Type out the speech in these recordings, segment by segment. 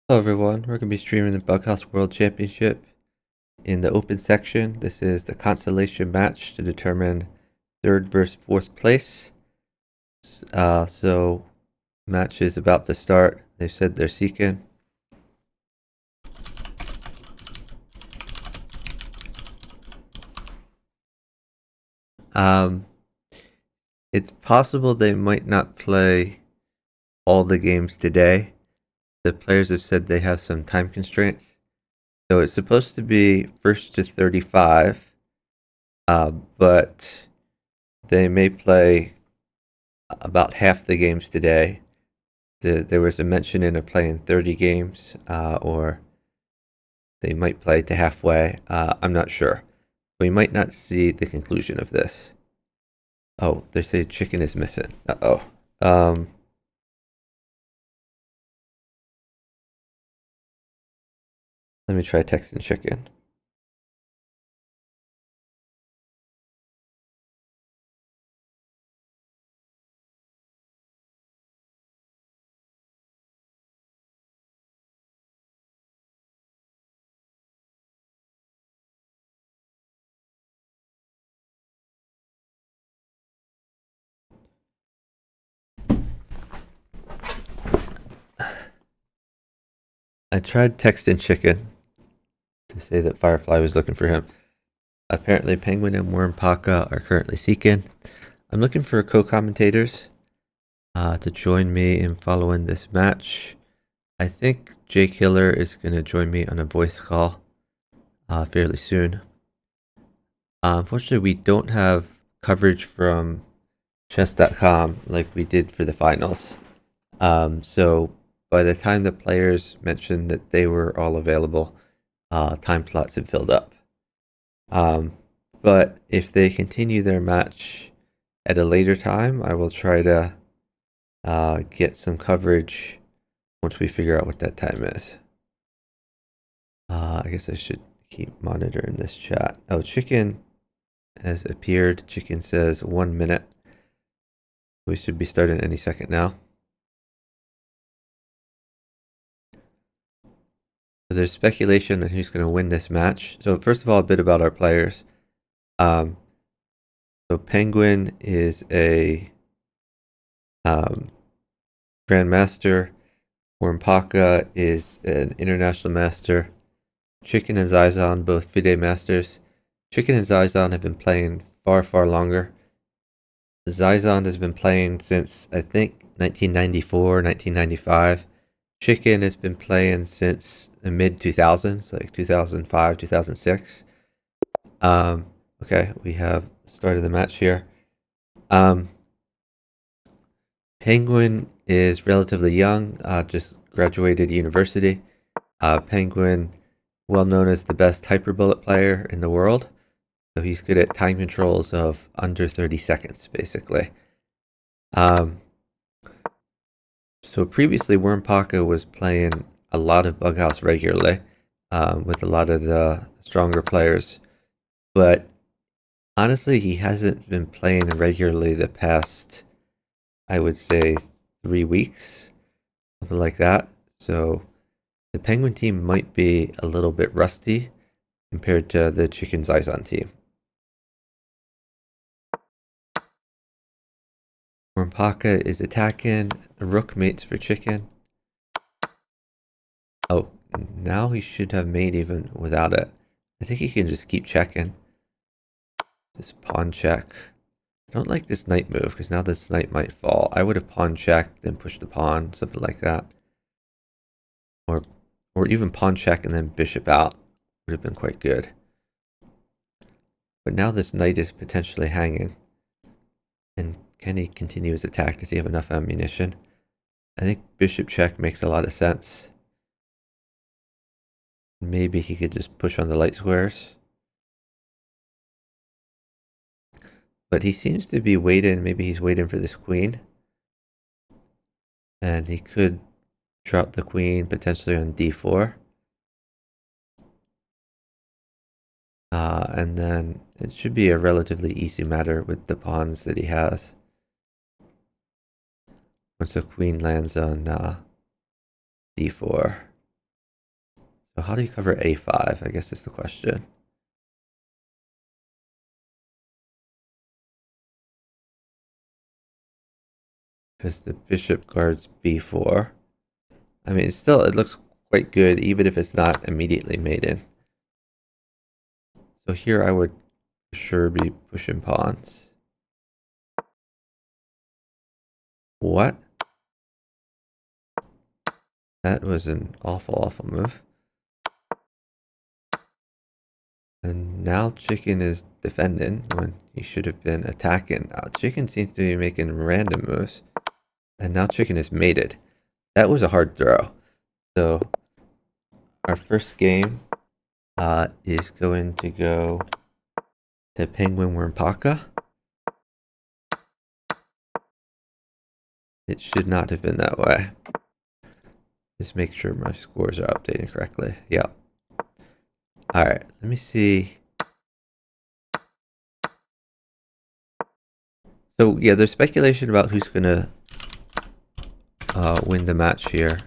Hello everyone, we're going to be streaming the Bughouse World Championship. In the open section, this is the consolation match to determine third versus fourth place. So match is about to start. They said they're seeking. It's possible they might not play all the games today. The players have said they have some time constraints. So it's supposed to be first to 35, but they may play about half the games today. There was a mention in of playing 30 games, or they might play to halfway. I'm not sure. We might not see the conclusion of this. Oh, they say chicken is missing. Uh-oh. Let me try texting chicken. I tried texting chicken to say that Firefly was looking for him. Apparently, Penguin and Wormpaca are currently seeking. I'm looking for co-commentators to join me in following this match. I think Jay Killer is going to join me on a voice call fairly soon. Unfortunately, we don't have coverage from chess.com like we did for the finals. So by the time the players mentioned that they were all available, time slots had filled up. But if they continue their match at a later time, I will try to get some coverage once we figure out what that time is. I guess I should keep monitoring this chat. Oh, Chicken has appeared. Chicken says 1 minute. We should be starting any second now. So there's speculation on who's going to win this match. So first of all, a bit about our players. So Penguin is a Grandmaster. Wormpaca is an International Master. Chicken and Zyxon, both FIDE Masters. Chicken and Zyxon have been playing far, far longer. Zyxon has been playing since, I think, 1994, 1995. Chicken has been playing since the mid-2000s, like 2005, 2006. Okay, we have started the match here. Penguin is relatively young, just graduated university. Penguin, well known as the best hyperbullet player in the world. So he's good at time controls of under 30 seconds, basically. So previously, Wormpaca was playing a lot of Bughouse regularly with a lot of the stronger players. But honestly, he hasn't been playing regularly the past, I would say, 3 weeks, something like that. So the Penguin team might be a little bit rusty compared to the Chicken Zyxon team. Wormpaca is attacking. Rook mates for Chicken. Oh, now he should have mate even without it. I think he can just keep checking. Just pawn check. I don't like this knight move because now this knight might fall. I would have pawn checked, then pushed the pawn, something like that. Or even pawn check and then bishop out would have been quite good. But now this knight is potentially hanging. And can he continue his attack? Does he have enough ammunition? I think bishop check makes a lot of sense. Maybe he could just push on the light squares. But he seems to be waiting. Maybe he's waiting for this queen. And he could drop the queen potentially on d4. And then it should be a relatively easy matter with the pawns that he has. Once the queen lands on d4. So how do you cover a5, I guess is the question. Because the bishop guards b4. I mean, it looks quite good, even if it's not immediately mated. So here I would for sure be pushing pawns. What? That was an awful move. And now chicken is defending when he should have been attacking. Chicken seems to be making random moves. And now chicken is mated. That was a hard throw. So our first game is going to go to Penguin Wormpaca. It should not have been that way. Just make sure my scores are updating correctly. Yeah. Alright, let me see. So yeah, there's speculation about who's gonna win the match here.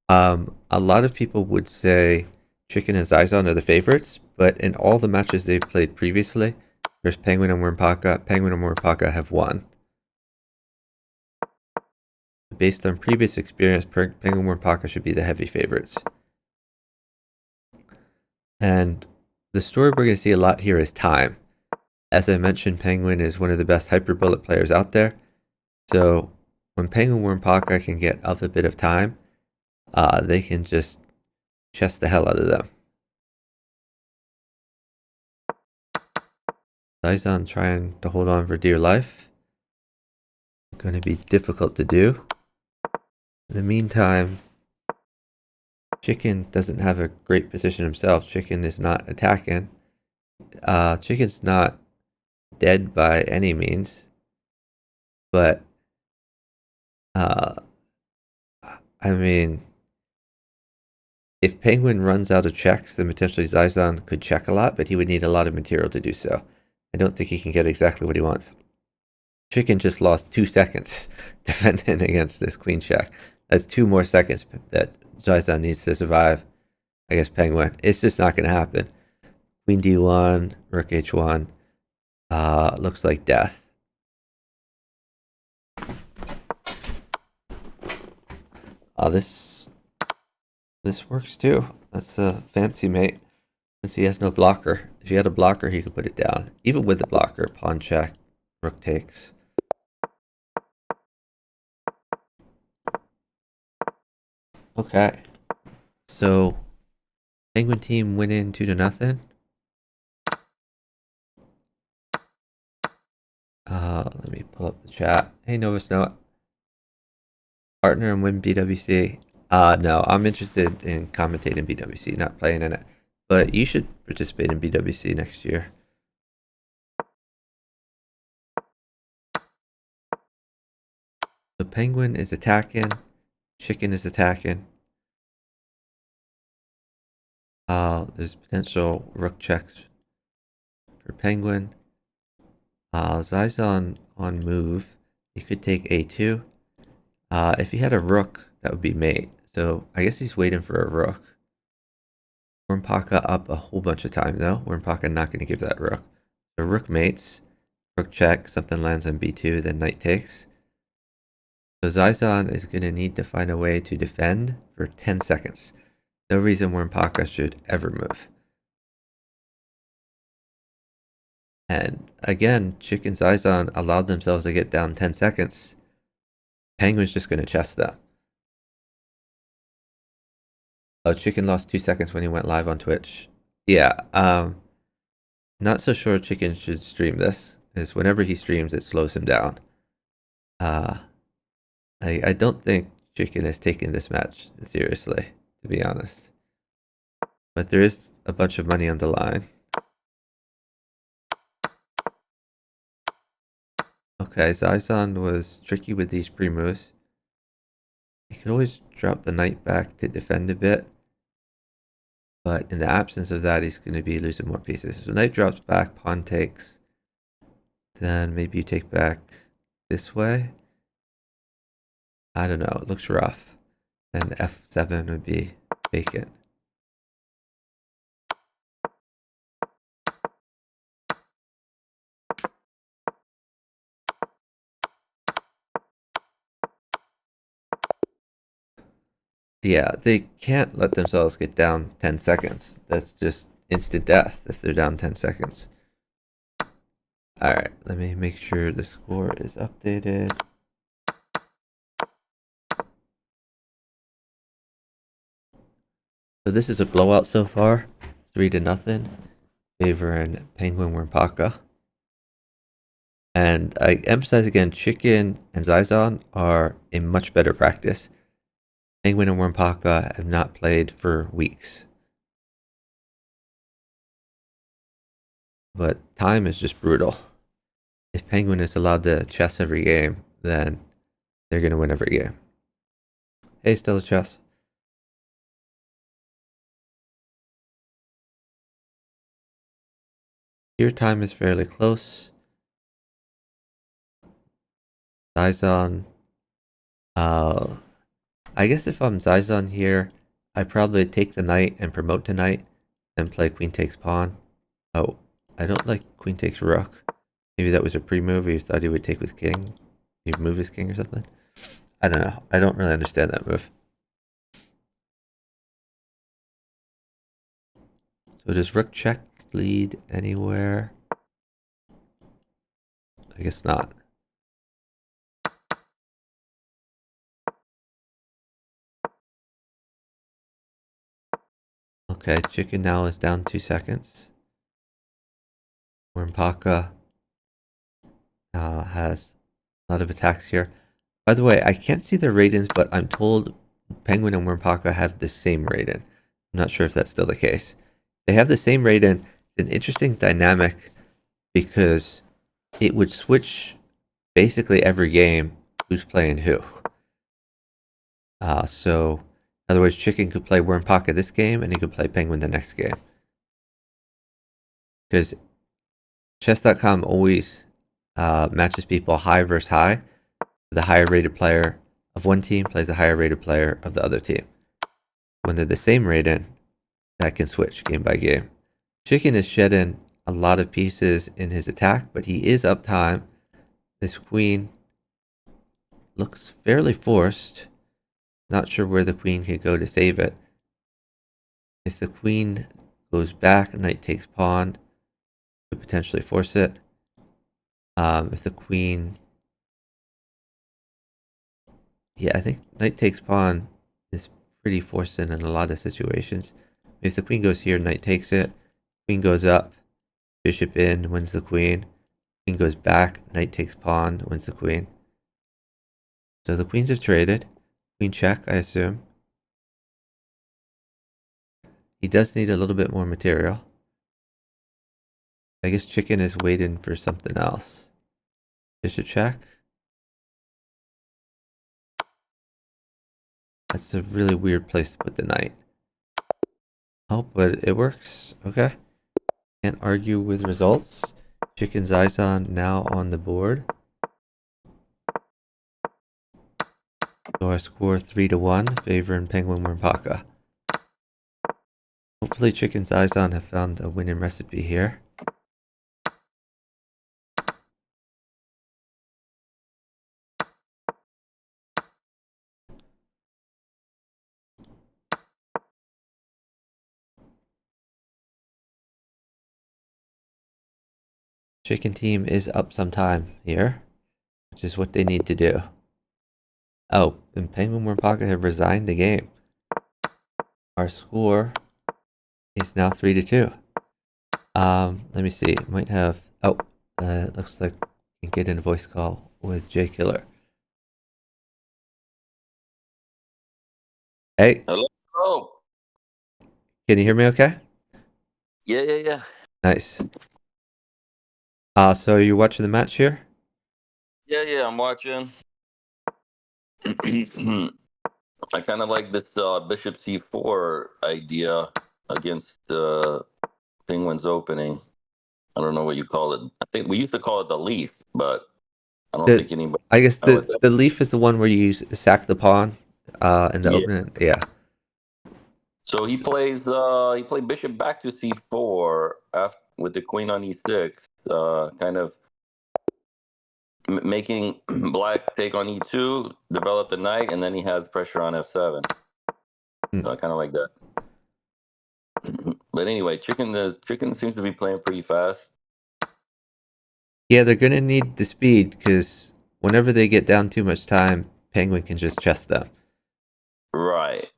A lot of people would say Chicken and Zyxon are the favorites, but in all the matches they've played previously, there's Penguin and Wormpaca have won. Based on previous experience, Penguin Wormpaca should be the heavy favorites. And the story we're going to see a lot here is time. As I mentioned, Penguin is one of the best hyper bullet players out there. So when Penguin Wormpaca can get up a bit of time, they can just chess the hell out of them. Zyxon trying to hold on for dear life. Going to be difficult to do. In the meantime, Chicken doesn't have a great position himself. Chicken is not attacking. Chicken's not dead by any means, but I mean, if Penguin runs out of checks, then potentially Zyxon could check a lot, but he would need a lot of material to do so. I don't think he can get exactly what he wants. Chicken just lost 2 seconds defending against this queen check. That's 2 more seconds that Zyxon needs to survive against Penguin. It's just not going to happen. Queen d1, rook h1. Looks like death. This works too. That's a fancy mate. Since he has no blocker. If he had a blocker, he could put it down. Even with the blocker, pawn check, rook takes. Okay. So, Penguin team winning 2-0. Let me pull up the chat. Hey, Novus Noah. Partner and win BWC. No, I'm interested in commentating BWC, not playing in it. But you should participate in BWC next year. The Penguin is attacking. Chicken is attacking. There's potential rook checks for Penguin. Zyxon on move. He could take a2. If he had a rook, that would be mate. So I guess he's waiting for a rook. Wormpaca up a whole bunch of time though. Wormpaca not going to give that rook. So rook mates. Rook check. Something lands on b2. Then knight takes. So Zyxon is going to need to find a way to defend for 10 seconds. No reason Wormpaca should ever move. And again, Chicken Zyxon allowed themselves to get down 10 seconds. Penguin's just going to chess them. Oh, Chicken lost 2 seconds when he went live on Twitch. Yeah, not so sure Chicken should stream this, because whenever he streams, it slows him down. I don't think Chicken is taking this match seriously, to be honest. But there is a bunch of money on the line. Okay, Zyxon was tricky with these pre-moves. He could always drop the knight back to defend a bit. But in the absence of that, he's going to be losing more pieces. If the knight drops back, pawn takes, then maybe you take back this way. I don't know. It looks rough. and f7 would be vacant. Yeah, they can't let themselves get down 10 seconds. That's just instant death if they're down 10 seconds. Alright, let me make sure the score is updated. So this is a blowout so far, 3-0, favoring Penguin Wormpaca. And I emphasize again, Chicken and Zyxon are a much better practice. Penguin and Wormpaca have not played for weeks. But time is just brutal. If Penguin is allowed to chess every game, then they're going to win every game. Hey, Stella Chess. Your time is fairly close. Zyxon. I guess if I'm Zyxon here, I probably take the knight and promote to knight and play queen takes pawn. Oh, I don't like queen takes rook. Maybe that was a pre-move. He thought he would take with king. He'd move his king or something. I don't know. I don't really understand that move. So does rook check lead anywhere? I guess not. Okay, chicken now is down 2 seconds. Wormpaca has a lot of attacks here. By the way, I can't see their ratings, but I'm told Penguin and Wormpaca have the same rating. I'm not sure if that's still the case. They have the same rating. It's an interesting dynamic because it would switch basically every game who's playing who. So, in other words, Chicken could play Wormpaca this game and he could play Penguin the next game. Because chess.com always matches people high versus high. The higher rated player of one team plays the higher rated player of the other team. When they're the same rating, that can switch game by game. Chicken is shedding a lot of pieces in his attack, but he is up time. This queen looks fairly forced. Not sure where the queen could go to save it. If the queen goes back, knight takes pawn, could potentially force it. If the queen... Yeah, I think knight takes pawn is pretty forcing in a lot of situations. If the queen goes here, knight takes it. Queen goes up, bishop in, wins the queen. Queen goes back, knight takes pawn, wins the queen. So the queens have traded. Queen check, I assume. He does need a little bit more material. I guess Chicken is waiting for something else. Bishop check. That's a really weird place to put the knight. Oh, but it works. Okay. Can't argue with results. Chicken's Zyxon now on the board. So our score 3-1, favoring Penguin Wormpaca. Hopefully Chicken's Zyxon have found a winning recipe here. Chicken team is up some time here, which is what they need to do. Oh, and Penguin Wormpaca have resigned the game. Our score is now 3-2. Let me see. Might have... Oh, looks like we can get in a voice call with J Killer. Hey. Hello. Oh. Can you hear me okay? Yeah. Nice. So you're watching the match here? Yeah, I'm watching. I kind of like this bishop c4 idea against Penguin's opening. I don't know what you call it. I think we used to call it the leaf, but I don't think anybody I guess know what that. the leaf is the one where you sack the pawn in the Yeah. opening. Yeah. So he played bishop back to c4 after with the queen on e6, kind of making black take on e2, develop the knight, and then he has pressure on f7. Hmm. So I kind of like that. But anyway, chicken seems to be playing pretty fast. Yeah, they're gonna need the speed because whenever they get down too much time, Penguin can just chess them. Right.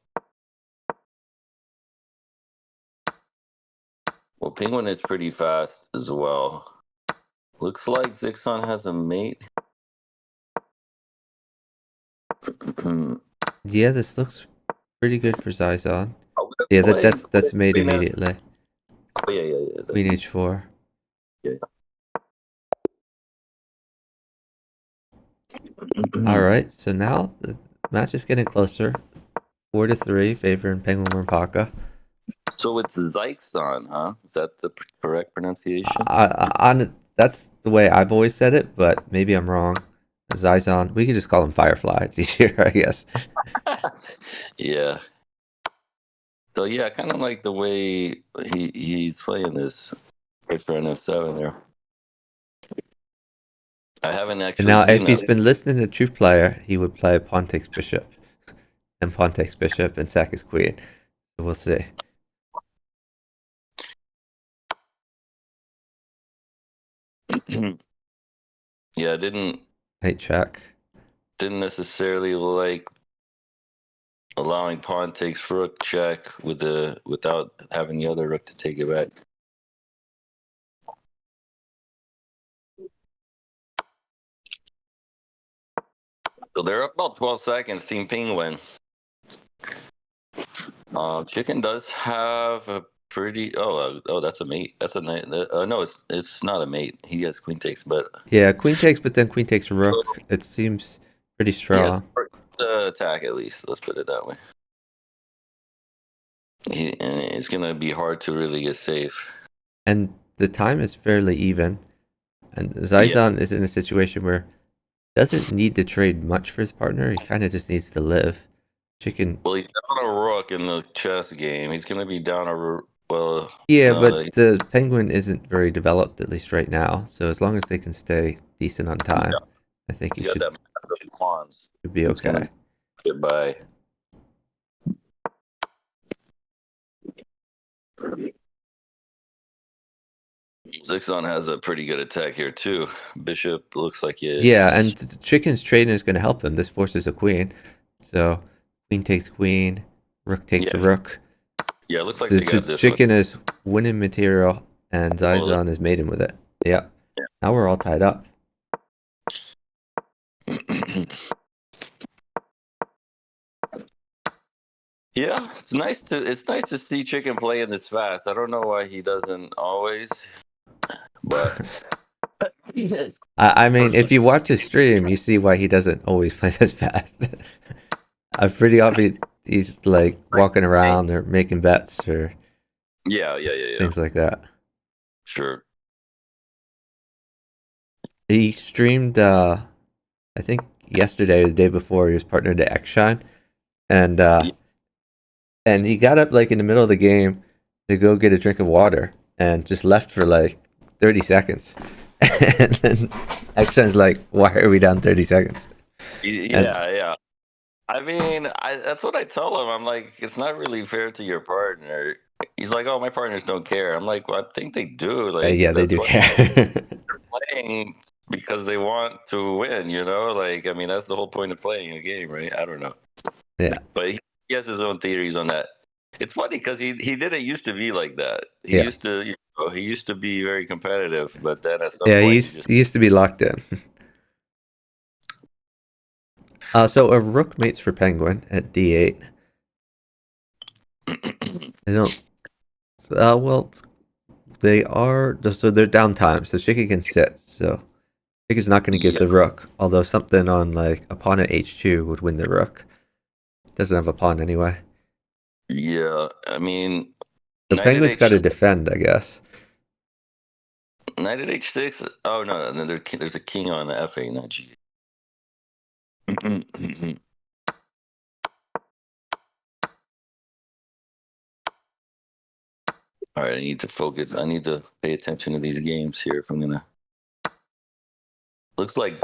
Well, Penguin is pretty fast as well. Looks like Zyxon has a mate. Yeah, this looks pretty good for Zyxon. Are we gonna Yeah, play that's made Queen F? immediately. Oh yeah. Queen That's h4. yeah. All right, so now the match is getting closer. 4-3, favoring Penguin Wormpaca. So it's Zyxon, huh? Is that the correct pronunciation? That's the way I've always said it, but maybe I'm wrong. Zyxon, we could just call him Firefly. It's easier, I guess. Yeah. So yeah, I kind of like the way he's playing this for an F7 there. I haven't And actually now, seen if he's that. been listening to Truth Player, he would play Pawn takes Bishop, and Pawn takes Bishop, and sack his Queen. So we'll see. Yeah, I Knight check. didn't necessarily like allowing pawn takes rook check without having the other rook to take it back. So they're up about 12 seconds. Team Penguin. Chicken does have a pretty. Oh, that's a mate. That's a knight. No, it's not a mate. He has queen takes, but Yeah, Queen takes, but then Queen takes Rook. It seems pretty yes, strong. attack at least. Let's put it that way. And it's gonna be hard to really get safe. And the time is fairly even. And Yeah. Zyxon is in a situation where he doesn't need to trade much for his partner. He kind of just needs to live. Chicken. Well, he's down a rook in the chess game. He's gonna be down well. Yeah, No, but the Penguin isn't very developed, at least right now. So as long as they can stay decent on time, I think he he got that massive pawns. should be He's gonna okay. get by. Zixon has a pretty good attack here too. Bishop looks like Yeah, it's and the Chicken's trading is going to help him. This forces a queen. So queen takes queen, rook takes yeah, rook. yeah. It looks like The they got this one. Chicken is winning material, and Well, Zyxon is mating with it. Yep. yeah. Now we're all tied up. Yeah, it's nice to see Chicken playing this fast. I don't know why he doesn't always, but I mean, if you watch his stream, you see why he doesn't always play this fast. I'm pretty obvious he's like walking around or making bets or yeah. things like that. Sure. He streamed, I think yesterday or the day before, he was partnered to Xshine, and Yeah, and he got up like in the middle of the game to go get a drink of water and just left for like 30 seconds. And then Xshine's like, "Why are we down 30 seconds?" And yeah. I mean, that's what I tell him. I'm like, it's not really fair to your partner. He's like, oh, my partners don't care. I'm like, well, I think they do. Like, yeah, they that's do why care. they're playing because they want to win. You know, like, I mean, that's the whole point of playing a game, right? I don't know, Yeah, but he has his own theories on that. It's funny because he didn't used to be like that. He yeah, used to, he used to be very competitive, but then at some yeah. point he just He used to be locked in. So a rook mates for Penguin at d8. They don't. Well, they are. So they're downtime. So Chicken can sit. So Chicken's not going to give yeah, the rook. Although something on like a pawn at h2 would win the rook. Doesn't have a pawn anyway. yeah. I mean, So knight at Penguin's got to h defend, I guess. Knight at h6. Oh no, there's a king on f8, not g. All right, I need to focus. I need to pay attention to these games here if I'm gonna. Looks like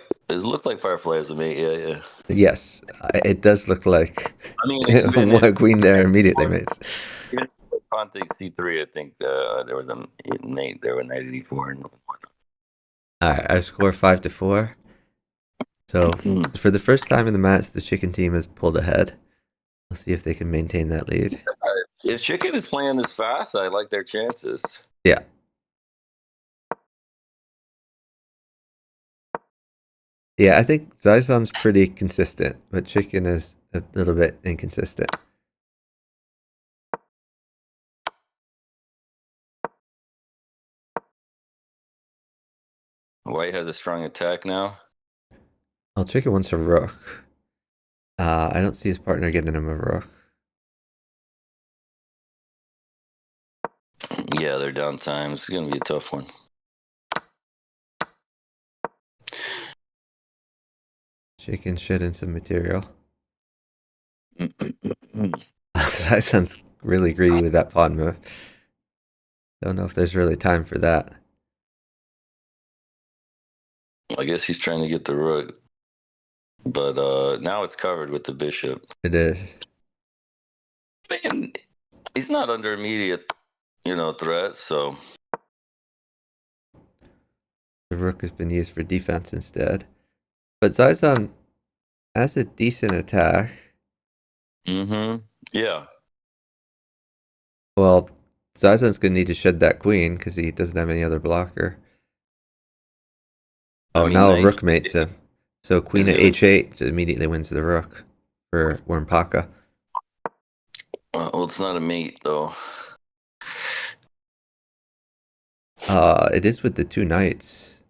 Firefly is a mate. Yeah. Yes, it does look like I mean, even if one queen there immediately mates. even if Conte C3, I think there was a mate there with knight 84 and All right, our score 5-4. So for the first time in the match, the chicken team has pulled ahead. Let's see if they can maintain that lead. If Chicken is playing this fast, I like their chances. Yeah. Yeah, I think Zyxon's pretty consistent, but Chicken is a little bit inconsistent. White has a strong attack now. Well, Chicken wants a rook. I don't see his partner getting him a rook. Yeah, they're down time. It's going to be a tough one. Chicken shedding some material. Zyxon's really greedy with that pawn move. Don't know if there's really time for that. I guess he's trying to get the rook. But now it's covered with the bishop. It is. Man, he's not under immediate, threat, so. The rook has been used for defense instead. But Zyxon has a decent attack. Yeah. Well, Zyxon's going to need to shed that queen because he doesn't have any other blocker. Oh, now a rook mates him. So queen at h8 immediately wins the rook for Wormpaca. Well, it's not a mate, though. It is with the two knights.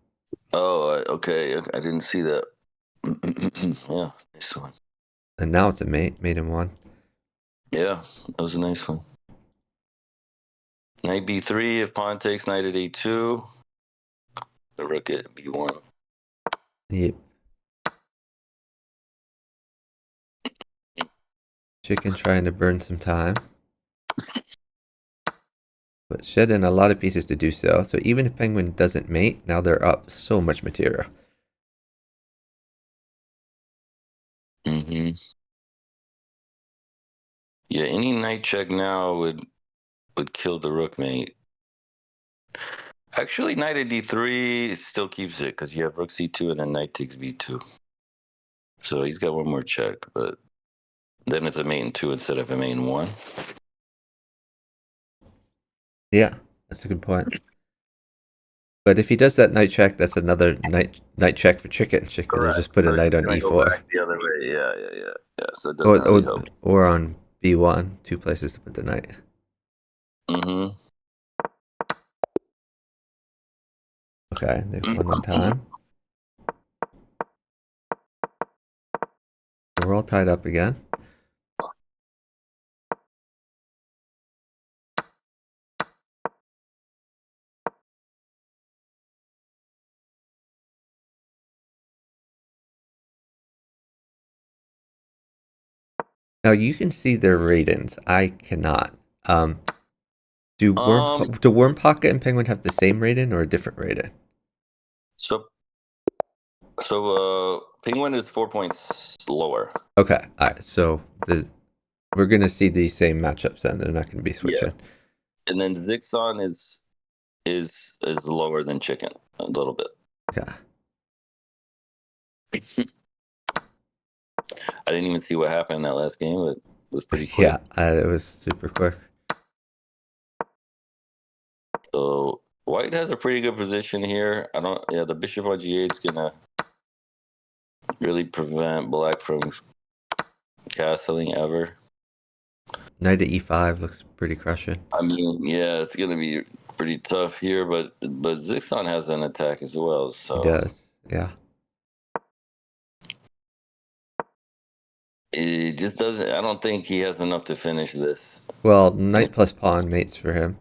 Oh, okay. I didn't see that. Yeah, nice one. And now it's a mate. Mate in one. Yeah, that was a nice one. Knight b3, if pawn takes knight at a2. The rook at b1. Yep. Chicken trying to burn some time. But shed in a lot of pieces to do so. So even if Penguin doesn't mate, now they're up so much material. Yeah, any knight check now would kill the rook mate. Actually, knight at d3 still keeps it because you have rook c2 and then knight takes b2. So he's got one more check, but then it's a mate in 2 instead of a mate in 1. Yeah, that's a good point. But if he does that knight check, that's another knight check for Chicken. Chicken will just put a knight on e4. Go back the other way. Yeah. So it doesn't really help. Or on b1, two places to put the knight. Okay, they've won on time. We're all tied up again. Now you can see their ratings. I cannot. Do Wormpaca and Penguin have the same rating or a different rating? So Penguin is 4 points lower. Okay, all right. So we're gonna see these same matchups then. They're not gonna be switching. Yeah. And then Zyxon is lower than Chicken a little bit. Okay. I didn't even see what happened in that last game, but it was pretty quick. Yeah, it was super quick. So White has a pretty good position here. The bishop on g8 is gonna really prevent Black from castling ever. Knight at e5 looks pretty crushing. I mean, yeah, it's gonna be pretty tough here, but Zyxon has an attack as well. So he does, yeah. It just doesn't. I don't think he has enough to finish this. Well, knight plus pawn mates for him.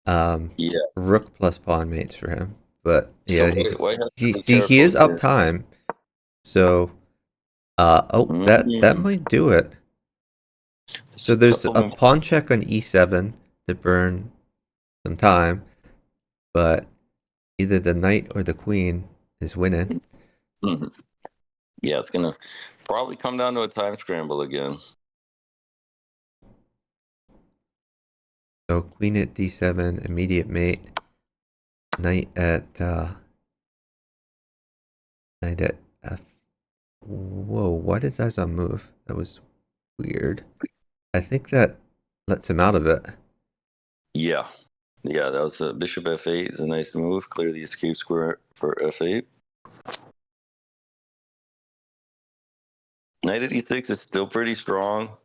Yeah. Rook plus pawn mates for him. But yeah, so he is up time. So that might do it. So there's a pawn check on e7 to burn some time, but either the knight or the queen is winning. Mhm. Yeah, it's gonna probably come down to a time scramble again. So queen at d7, immediate mate. Knight at f. Whoa, why did Zyxon move? That was weird. I think that lets him out of it. Yeah, yeah, that was a bishop f8 is a nice move. Clear the escape square for f8. Knight at e6 is still pretty strong.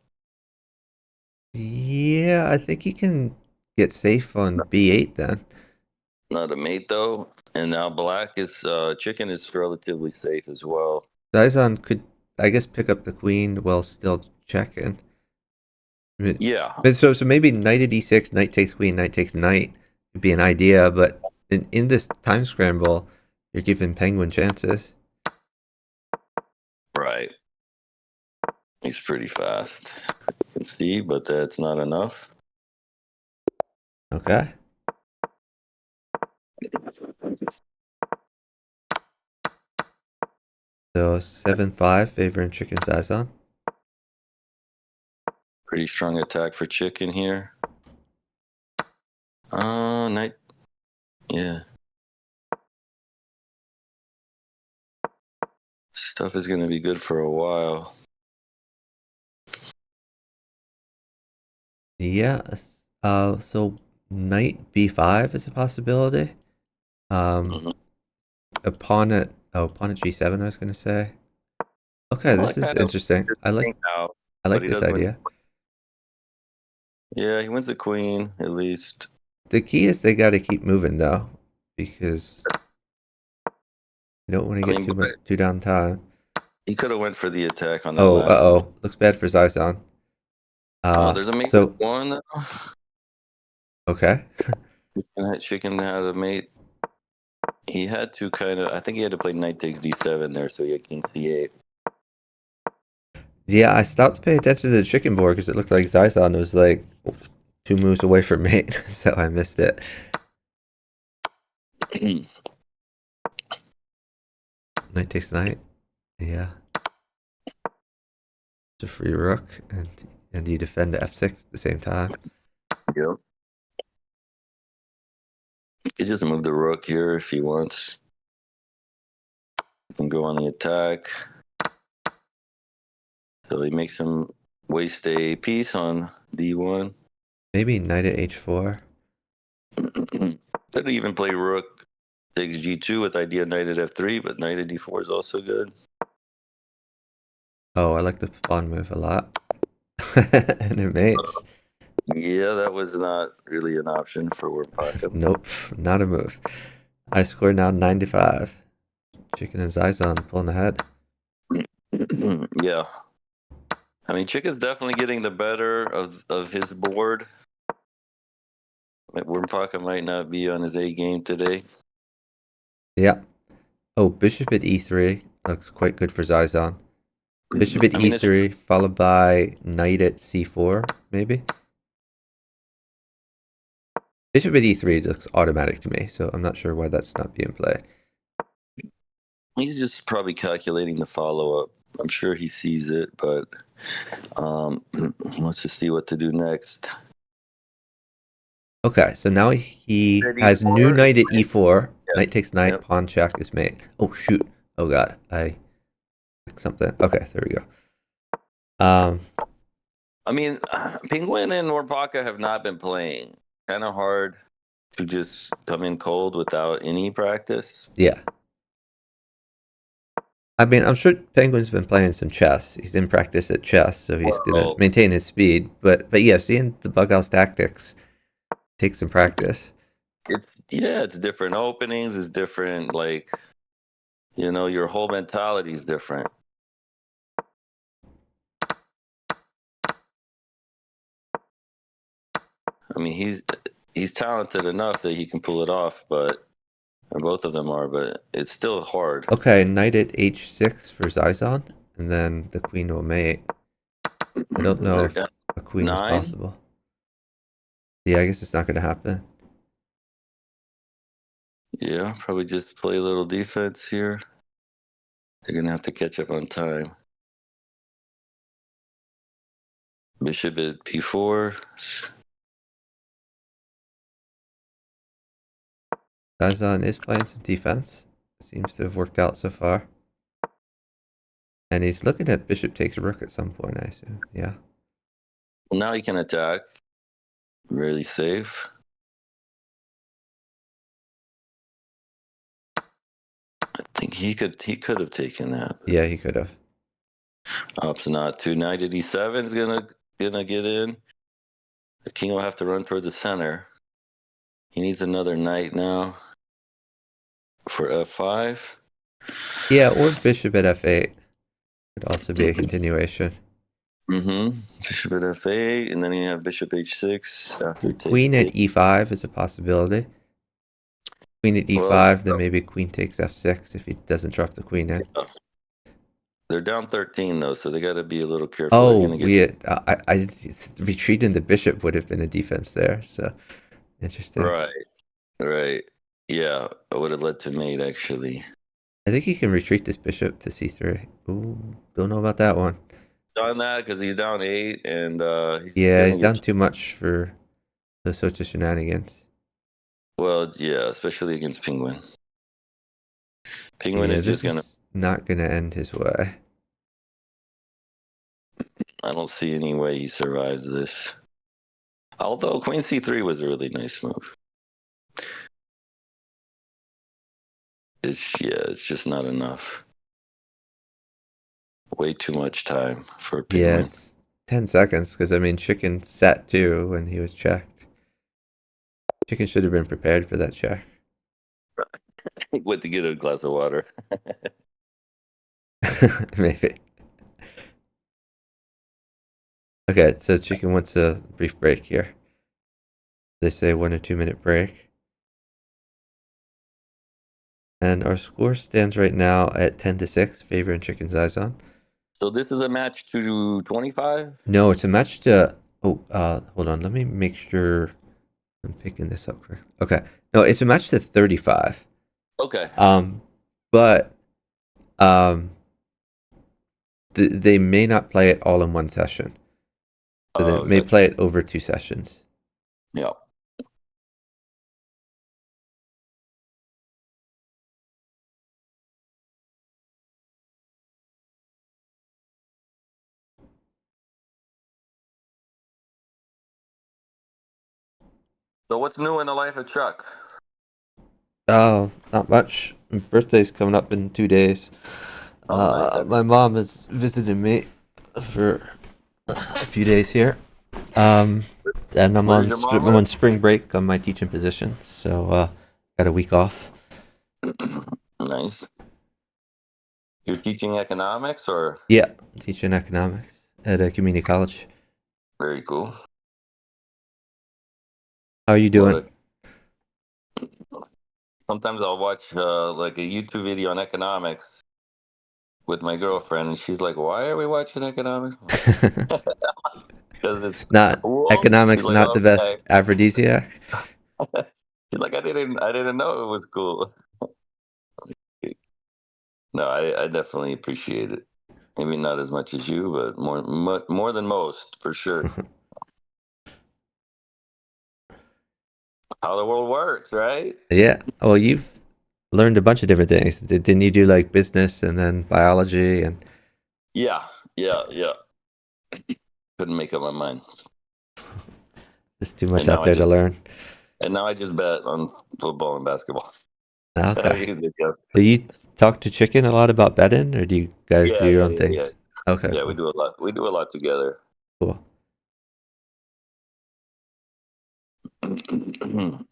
Yeah, I think he can get safe on b8 then. Not a mate though, and now black is chicken is relatively safe as well. Zyxon could, I guess, pick up the queen while still checking. Yeah, But so maybe knight at e6, knight takes queen, knight takes knight would be an idea, but in this time scramble, you're giving Penguin chances. right. He's pretty fast. You can see, but that's not enough. Okay. So 7-5 favoring chicken Zyxon. Pretty strong attack for chicken here. Knight. Yeah. Stuff is gonna be good for a while. Yeah. So knight b5 is a possibility. Mm-hmm. A pawn at g7. I was gonna say. Okay, Well, this that is kind of interesting. out, I but like he this doesn't win. idea. Yeah, he wins the queen at least. The key is they got to keep moving though, because you don't want to I get mean, too much but too down time. he could have went for the attack on that Oh, last move. looks bad for Zyxon. There's a mate So one. okay. Chicken had a mate. He had to kind of. I think he had to play knight takes d7 there, so he had king c8. Yeah, I stopped paying attention to the chicken board because it looked like Zyxon was like 2 moves away from mate, so I missed it. Knight takes knight. Yeah, it's a free rook, and you defend f6 at the same time. Yep. He just move the rook here if he wants. He can go on the attack. So he makes him waste a piece on d1. Maybe knight at h4. Could even play rook takes g2 with idea knight at f3, but knight at d4 is also good. Oh, I like the pawn move a lot, and it mates. Yeah, that was not really an option for Wormpaca. Nope, not a move. I score now 95. Chicken and Zyxon pulling ahead. Yeah. I mean, Chicken's definitely getting the better of his board. Wormpaca might not be on his A game today. Yeah. Oh, bishop at e3 looks quite good for Zyxon. Bishop at I mean, it's e3 followed by knight at c4, maybe. Bishop at e3 looks automatic to me, so I'm not sure why that's not being played. he's just probably calculating the follow up. I'm sure he sees it, but he wants to see what to do next. Okay, so now he At has new E4, knight at e4. yeah, Knight takes knight, yep. pawn check is mate. Oh shoot! Oh god, I clicked something. Okay, there we go. I mean, Penguin and Wormpaca have not been playing. Kind of hard to just come in cold without any practice. Yeah. I mean, I'm sure Penguin's been playing some chess. He's in practice at chess, so he's gonna Well, maintain his speed. But yeah, seeing the bug house tactics takes some practice. it's different openings. It's different, like your whole mentality is different. I mean, he's talented enough that he can pull it off, but and both of them are, but it's still hard. Okay, knight at h6 for Zyxon, and then the queen will mate. I don't know They're if down a queen is 9. possible. Yeah, I guess it's not going to happen. Yeah, probably just play a little defense here. They're gonna have to catch up on time. Bishop at p4. Zyxon is playing some defense. Seems to have worked out so far. And he's looking at bishop takes rook at some point, I assume. Yeah. Well, now he can attack. Really safe. I think he could have taken that. Yeah, he could have. Opts not to. Knight at e7 is gonna get in. The king will have to run toward the center. He needs another knight now for f5. Yeah, or bishop at f8 could also be a continuation. Bishop at f8, and then you have bishop h6 after it takes Queen at e5 is a possibility. Queen at Well, e5, then maybe queen takes f6 if he doesn't drop the queen in. they're down 13 though, so they got to be a little careful. They're Oh, gonna get I retreating the bishop would have been a defense there. So interesting. right. Yeah, it would have led to mate actually. I think he can retreat this bishop to c3. Ooh, don't know about that one. Done that because he's down 8, and he's Yeah, gonna he's get done too much for those sorts of shenanigans. well. Yeah, especially against Penguin. Penguin Yeah, is just this gonna. is not gonna end his way. I don't see any way he survives this. Although Queen c3 was a really nice move. It's just not enough. Way too much time for a Yeah, Penguin. it's 10 seconds because I mean, chicken sat too when he was checked. Chicken should have been prepared for that check. Went to get a glass of water. Maybe. Okay, so chicken wants a brief break here. They say 1 or 2 minute break. And our score stands right now at 10-6, favoring Chicken Zyxon. So this is a match to 25? No, it's a match to. Oh, hold on. Let me make sure I'm picking this up correctly. Okay, no, it's a match to 35. Okay. But they may not play it all in one session. So they may Gotcha. play it over 2 sessions. Yeah. So what's new in the life of Chuck? Oh, not much. My birthday's coming up in 2 days. Oh, nice. My mom is visiting me for a few days here. And I'm Where's on your mom I'm on live? spring break on my teaching position, so got a week off. Nice. You're teaching economics, or? Yeah, teaching economics at a community college. Very cool. How are you Love doing? it. Sometimes I'll watch like a YouTube video on economics with my girlfriend, and she's like, "Why are we watching economics?" Because it's Not cool. She's economics, like, not the best "Okay." aphrodisiac. She's like, "I didn't know it was cool." No, I definitely appreciate it. Maybe not as much as you, but more than most, for sure. How the world works, right? Yeah. Well, you've learned a bunch of different things. Didn't you do like business and then biology and Yeah, yeah. Couldn't make up my mind. there's too much And out now I there to just learn? and now I just bet on football and basketball. Okay. Usually go. Do you talk to Chicken a lot about betting, or do you guys do Yeah, your yeah, own yeah, yeah. things? Okay, Yeah, we cool, do a lot. We do a lot together. cool.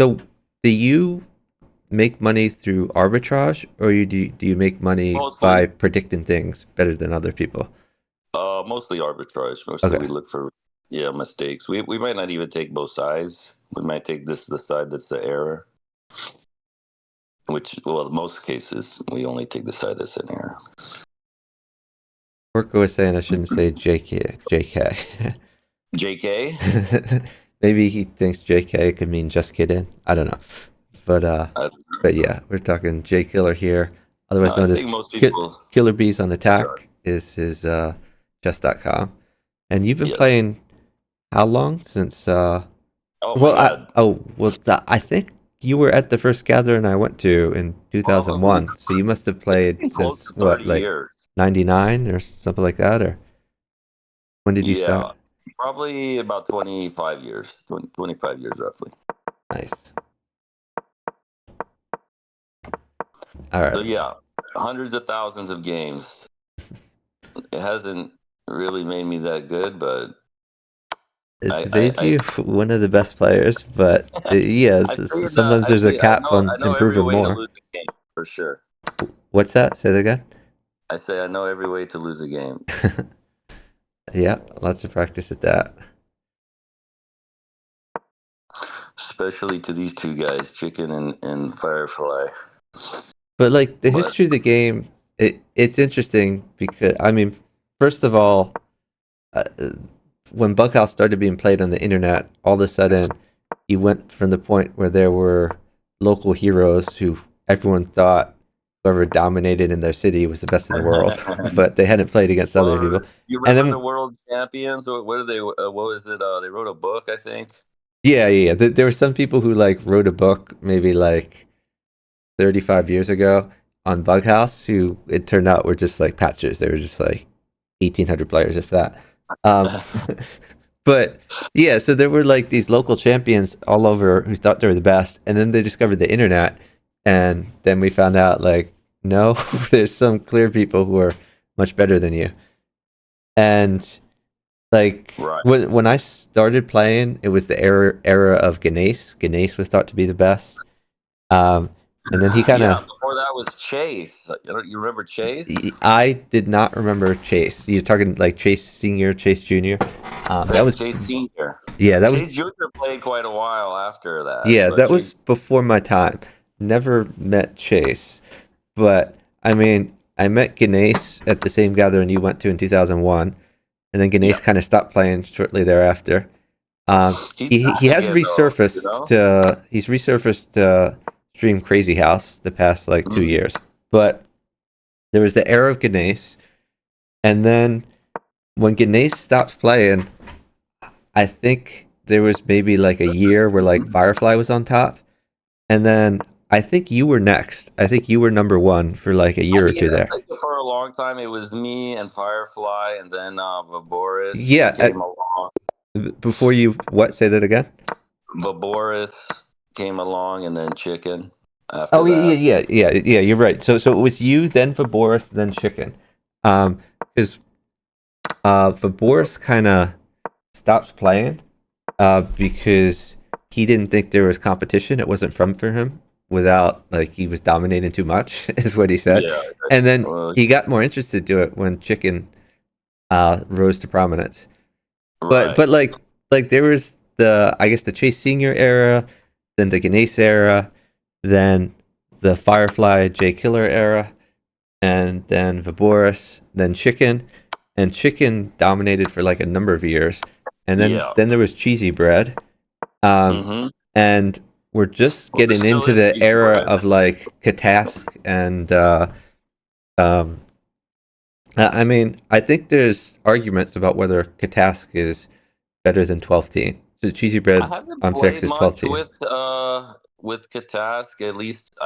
So, do you make money through arbitrage, or do you make money by Mostly, predicting things better than other people? mostly arbitrage. Mostly Okay. we look for mistakes. We might not even take both sides. We might take the side that's the error. Which, well, in most cases, we only take the side that's an error. Orko was saying I shouldn't say JK. JK. JK? Maybe he thinks JK could mean just kidding. I don't know. But yeah, we're talking J Killer here, otherwise I known as think most people. Killer Bees on Sure. Attack is his chess.com. And you've been Yes. playing how long since Oh my God. I think you were at the first gathering I went to in Probably 2001. So you must have played close since to what, 30 like years. 99 or something like that, or when did you Yeah, start? probably about 25 years. 25 years roughly. Nice. All So right. yeah, hundreds of thousands of games. It hasn't really made me that good, but It's I I, made I you one of the best players, but yeah, sometimes there's a cap I on know every improving way to more. lose a game for sure. What's that? Say that again. I say I know every way to lose a game, Yeah, lots of practice at that. especially to these two guys, Chicken and Firefly. But like the But history of the game, it's interesting because I mean, first of all, uh, when Bughouse started being played on the internet, all of a sudden, you went from the point where there were local heroes who everyone thought whoever dominated in their city was the best in the world, but they hadn't played against other well, people. you And remember the then, world champions? What did they? What was it? They wrote a book, I think. yeah. There were some people who like wrote a book, maybe like 35 years ago on Bughouse, who it turned out were just like patchers. They were just like 1,800 players, if that. Um, but yeah, so there were like these local champions all over who thought they were the best, and then they discovered the internet, and then we found out like no, there's some clear people who are much better than you. And like Right. when I started playing, it was the era of Ganesh. Ganesh was thought to be the best. Um, and then he kind Yeah, of before that was Chase. You remember Chase? I did not remember Chase. You're talking like Chase Senior, Chase Junior. That was Chase Senior. yeah, that was Chase Junior played quite a while after that, yeah, but that Chase. was before my time. Never met Chase, but I mean, I met Ganesh at the same gathering you went to in 2001, and then Yeah, Ganesh kind of stopped playing shortly thereafter. he's He back has again though. resurfaced to he's resurfaced to stream Crazy House the past like 2 years, but there was the era of Ganesh, and then when Ganesh stopped playing, I think there was maybe like a year where like Firefly was on top, and then I think you were next. I think you were number one for like a year or two there. I think for a long time it was me and Firefly, and then Vaboris Yeah, came along. before you what? Say that again. Vaboris came along, and then Chicken after Oh that. yeah. You're right. So it was you, then Vaboris, then Chicken. Because Vaboris kind of stopped playing because he didn't think there was competition. It wasn't fun for him without like he was dominating too much, is what he said. Yeah. And then Well, he got more interested to it when Chicken rose to prominence. But right. like there was the I guess the Chase Senior era, then the Ganesh era, then the Firefly J Killer era, and then Vaboris, then Chicken, and Chicken dominated for like a number of years, and Yeah. then there was Cheesy Bread, Mm-hmm. and we're just Well, there getting still into is the cheesy era bread. of like Katask and um, I mean I think there's arguments about whether Katask is better than 12 teen. So Cheesy I Bread haven't on Fix played is 12 much teen. with Katask. At least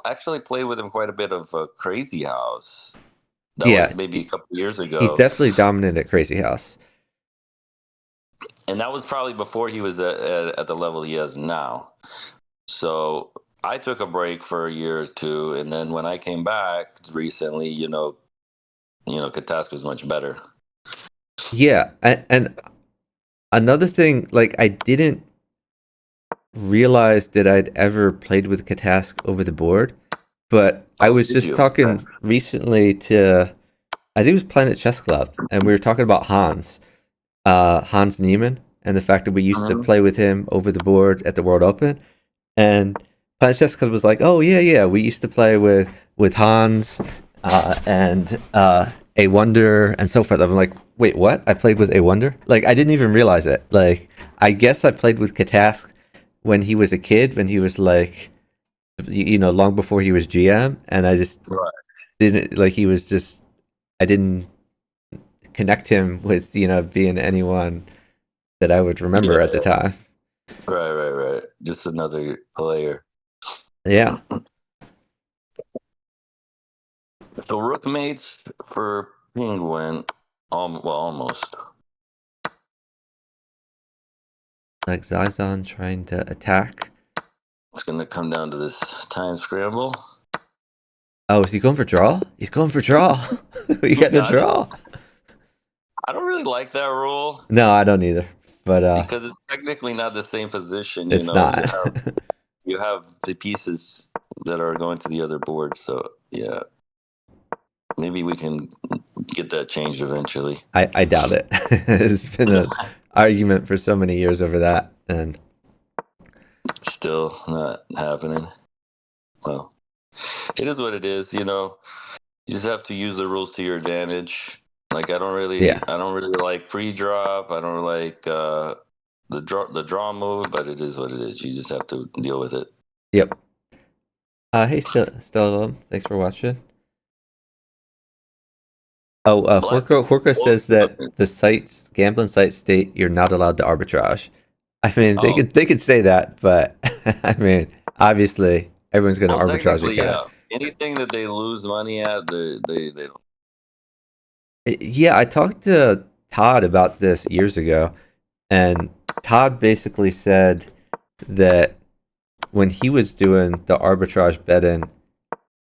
actually played with him quite a bit of Crazy House. That was Yeah, maybe a couple years he's ago, definitely dominant at Crazy House. and that was probably before he was at the level he is now. So I took a break for a year or two, and then when I came back recently, Katask was much better. Yeah, and another thing, like I didn't realize that I'd ever played with Katask over the board, but I Oh, was did just you? talking recently to, I think it was Planet Chess Club, and we were talking about Hans Niemann, and the fact that we used to Mhm. play with him over the board at the World Open, and Planet Chess Club was like, oh yeah, we used to play with Hans and A Wonder and so forth. I'm like, wait, what? I played with A Wonder? Like I didn't even realize it. Like I guess I played with Katask when he was a kid, when he was like long before he was GM, and I just Right. didn't like. He was just I didn't connect him with being anyone that I would remember at the Yeah. time. Right. Just another player. Yeah, So rook mates for Penguin. Well, almost. like Zyxon trying to attack. It's gonna come down to this time scramble. Oh, is he going for draw? He's going for draw. We got a Yeah, draw. I don't really like that rule No, I don't either. But because it's technically not the same position. it's not. You have the pieces that are going to the other board. So yeah, maybe we can get that changed eventually. I doubt it. It's been an argument for so many years over that, and Still not happening. Well, it is what it is. You just have to use the rules to your advantage. Like yeah. I don't really like pre-drop. I don't like the draw move, but it is what it is. You just have to deal with it. Yep. Hey, still, thanks for watching. Oh, Black. Horko says that the sites, gambling sites state you're not allowed to arbitrage. I mean, Oh, they could say that, but I mean, obviously, everyone's going to well, arbitrage technically, again. yeah. Anything that they lose money at, they don't. Yeah, I talked to Todd about this years ago, and Todd basically said that when he was doing the arbitrage betting,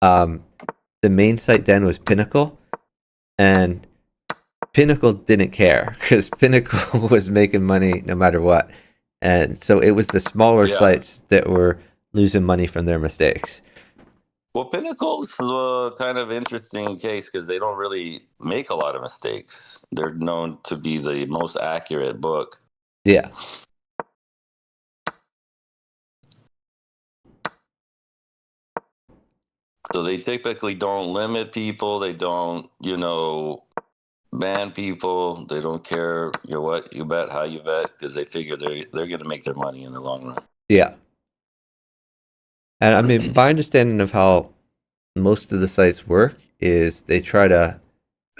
um, the main site then was Pinnacle, and Pinnacle didn't care because Pinnacle was making money no matter what, and so it was the smaller Yeah. sites that were losing money from their mistakes. Well, Pinnacle's a kind of interesting case because they don't really make a lot of mistakes. They're known to be the most accurate book. Yeah, So they typically don't limit people. They don't, ban people. They don't care what you bet, how you bet, because they figure they're going to make their money in the long run. yeah, and I mean, my understanding of how most of the sites work is they try to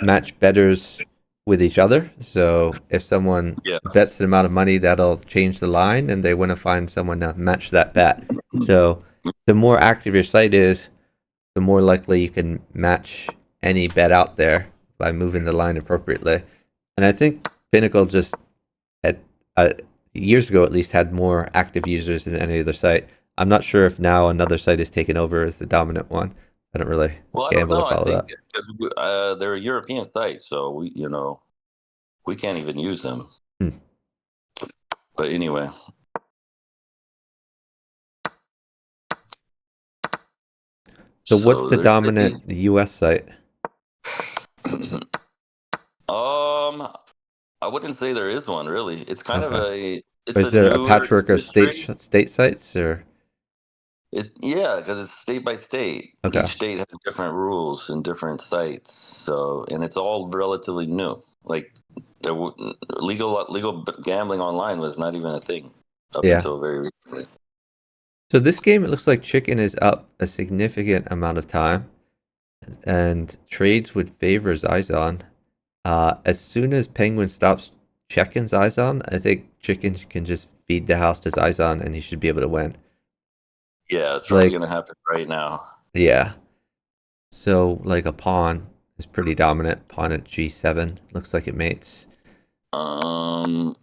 match bettors with each other. So if someone Yeah. bets an amount of money, that'll change the line, and they want to find someone to match that bet. So the more active your site is, the more likely you can match any bet out there by moving the line appropriately. And I think Pinnacle just at years ago at least had more active users than any other site. I'm not sure if now another site is taken over as the dominant one. I don't really Well, I don't gamble to know. I follow think that. because they're a European site, so we can't even use them. Hmm. But anyway. So what's the there's dominant US site? I wouldn't say there is one really. It's kind of Okay. it's Is a there a newer patchwork of industry. state sites or Yeah, because it's state by state. okay. Each state has different rules and different sites. So, and it's all relatively new. Like legal gambling online was not even a thing up Yeah. until very recently. So this game it looks like chicken is up a significant amount of time and trades would favor Zyxon. As soon as Penguin stops checking Zyxon, I think chicken can just feed the house to Zyxon and he should be able to win. Yeah, it's probably Like gonna happen right now. yeah. So like a pawn is pretty dominant. Pawn at G7 looks like it mates. Um,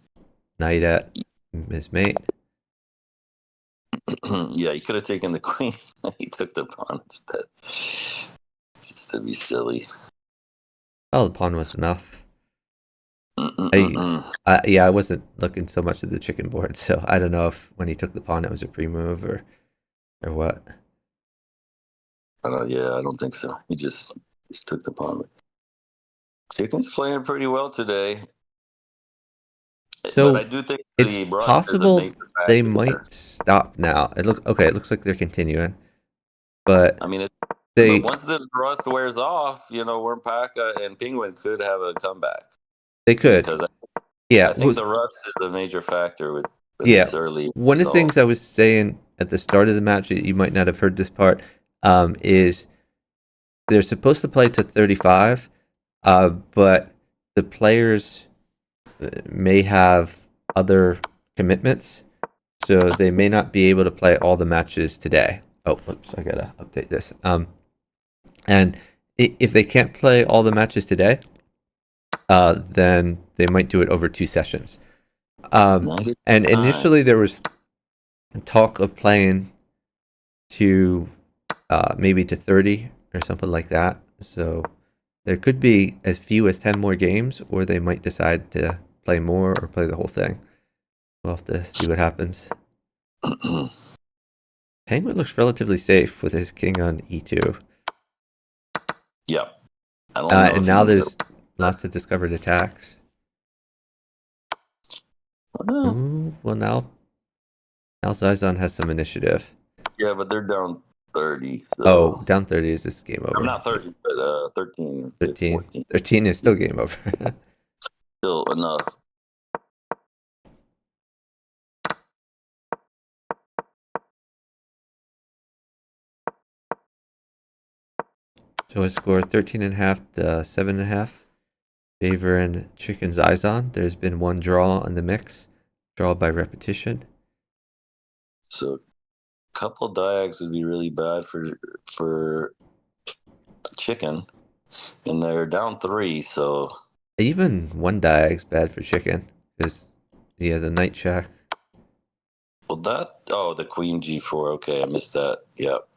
Knight at his mate. yeah, he could have taken the queen. He took the pawn instead, just to be silly. Oh, the pawn was enough. Mm-mm-mm-mm. Yeah, I wasn't looking so much at the chicken board, so I don't know if when he took the pawn it was a pre-move or what. Yeah, I don't think so. He just took the pawn. Chicken's playing pretty well today, but I So do think it's the rust is a possible major they factor there. might stop now. It looks like they're continuing, but I mean, but they once this rust wears off, Wormpaca and Penguin could have a comeback they could. because Yeah, I think the rust is a major factor with yeah. this early One of the result. things I was saying at the start of the match, you might not have heard this part, is they're supposed to play to 35, but the players may have other commitments, so they may not be able to play all the matches today. Oh, oops, I gotta update this. And if they can't play all the matches today, then they might do it over 2 sessions. And initially there was talk of playing to maybe to 30 or something like that. So there could be as few as 10 more games, or they might decide to play more or play the whole thing. We'll have to see what happens. Penguin looks relatively safe with his king on e2. Yep. I don't know and now there's lots of discovered attacks. Ooh, well, now Zyxon has some initiative. Yeah, but they're down 30. So. Oh, down 30 is this game over. I'm not 30, but 13. 13. 14. 13 is still game over. Still enough. So I score 13.5 to 7.5. Favoring Chicken Zyxon. There's been one draw in the mix. Draw by repetition. So a couple diags would be really bad for Chicken. And they're down 3, so Even one diag's bad for Chicken. Because, yeah, the knight check. well the queen g4. Okay, I missed that. Yep.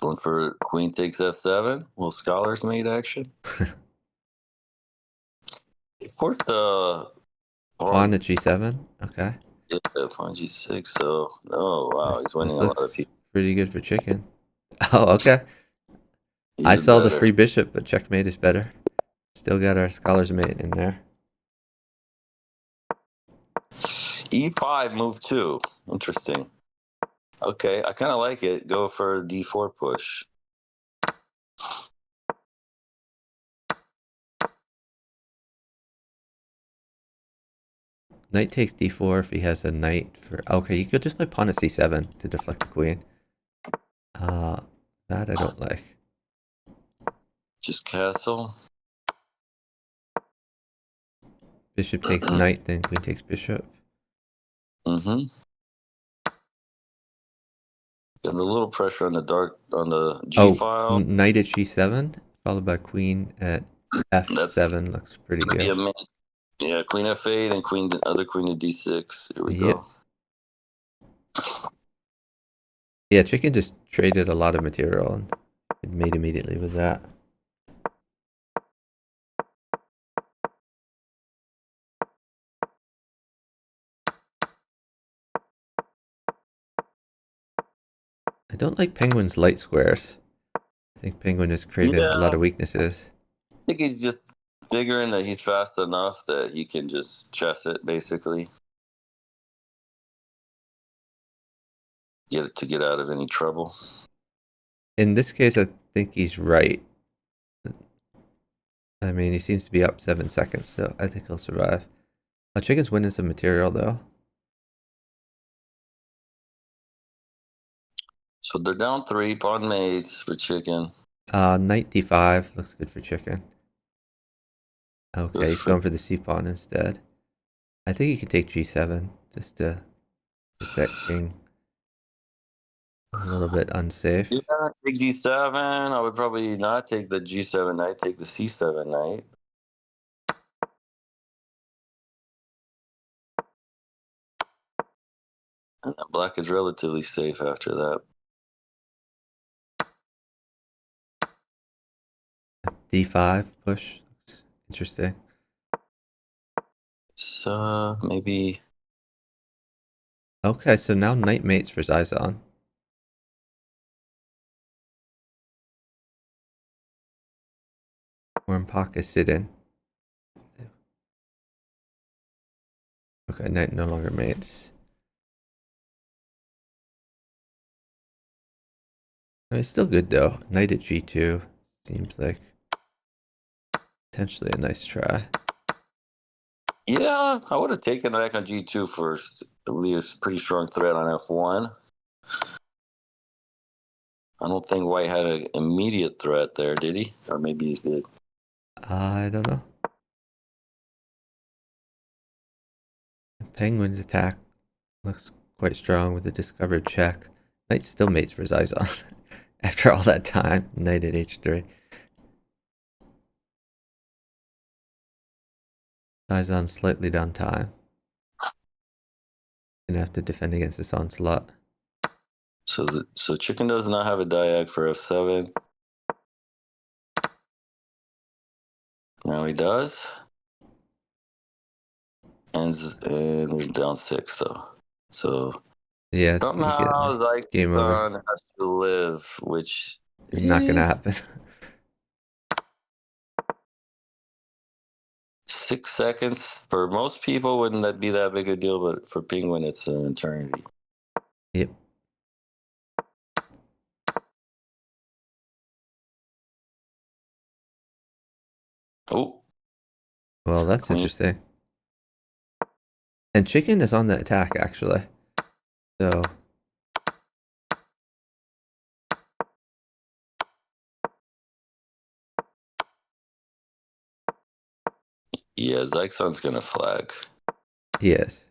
Going for queen takes f7. Little scholars made action. He forced Pawn at g7. Okay. Yeah, pawn g6. So, oh wow, he's winning a lot of people. Pretty good for Chicken. Oh, okay. I saw the free bishop, but checkmate is better. Still got our scholar's mate in there. E5 move 2. Interesting. Okay, I kind of like it. Go for d4 push. Knight takes d4 if he has a knight for... Okay, you could just play pawn at c7 to deflect the queen. That I don't like. Just castle. Bishop takes knight, then queen takes bishop. Mm-hmm. Got a little pressure on the G file. Knight at g7, followed by queen at f7. Looks pretty good. Yeah, queen f8 and other queen to d6. Here we go. Yeah, Chicken just traded a lot of material and it made immediately with that. I don't like Penguin's light squares. I think Penguin is creating a lot of weaknesses. I think he's just figuring that he's fast enough that he can just chess it, basically. Get out of any trouble. In this case, I think he's right. I mean, he seems to be up 7 seconds, so I think he'll survive. Chicken's winning some material, though. So they're down 3, pawn mates for Chicken. Knight d5 looks good for Chicken. Okay, he's going for the c-pawn instead. I think he can take g7 just to get that king a little bit unsafe. Yeah, take g7. I would probably not take the g7 knight, take the c7 knight. And black is relatively safe after that. d5 push looks interesting. So maybe. Okay, so now knight mates for Zyxon. Wormpaca sitting. Okay, knight no longer mates. I mean, it's still good though. Knight at g2 seems like potentially a nice try. Yeah, I would have taken back on G2 first. At least pretty strong threat on F1. I don't think White had an immediate threat there, did he? Or maybe he did. I don't know. Penguin's attack looks quite strong with the discovered check. Knight still mates for Zyxon after all that time. Knight at H3. Zyxon slightly down time. Gonna have to defend against this onslaught. So Chicken does not have a diag for F7. Now he does. And we're down 6 though. So Yeah, it's pretty good. somehow Game over. Zyxon has to live, which Not gonna happen. 6 seconds for most people wouldn't that be that big a deal, but for Penguin it's an eternity. Yep. Oh, Well, that's Queen. interesting. And Chicken is on the attack actually. So Yeah, Zyxon's gonna flag. he is.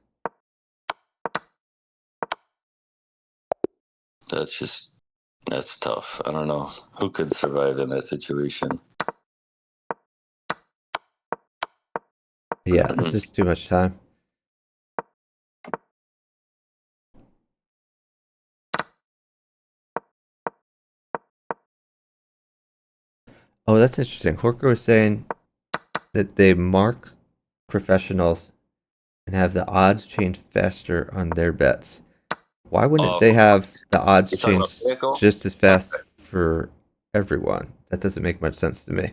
That's tough. I don't know who could survive in that situation. Yeah, it's just too much time. Oh, that's interesting. Horker was saying that they mark professionals and have the odds change faster on their bets. Why wouldn't they For have points. the odds He's talking about change vehicle. just as fast for everyone? That doesn't make much sense to me.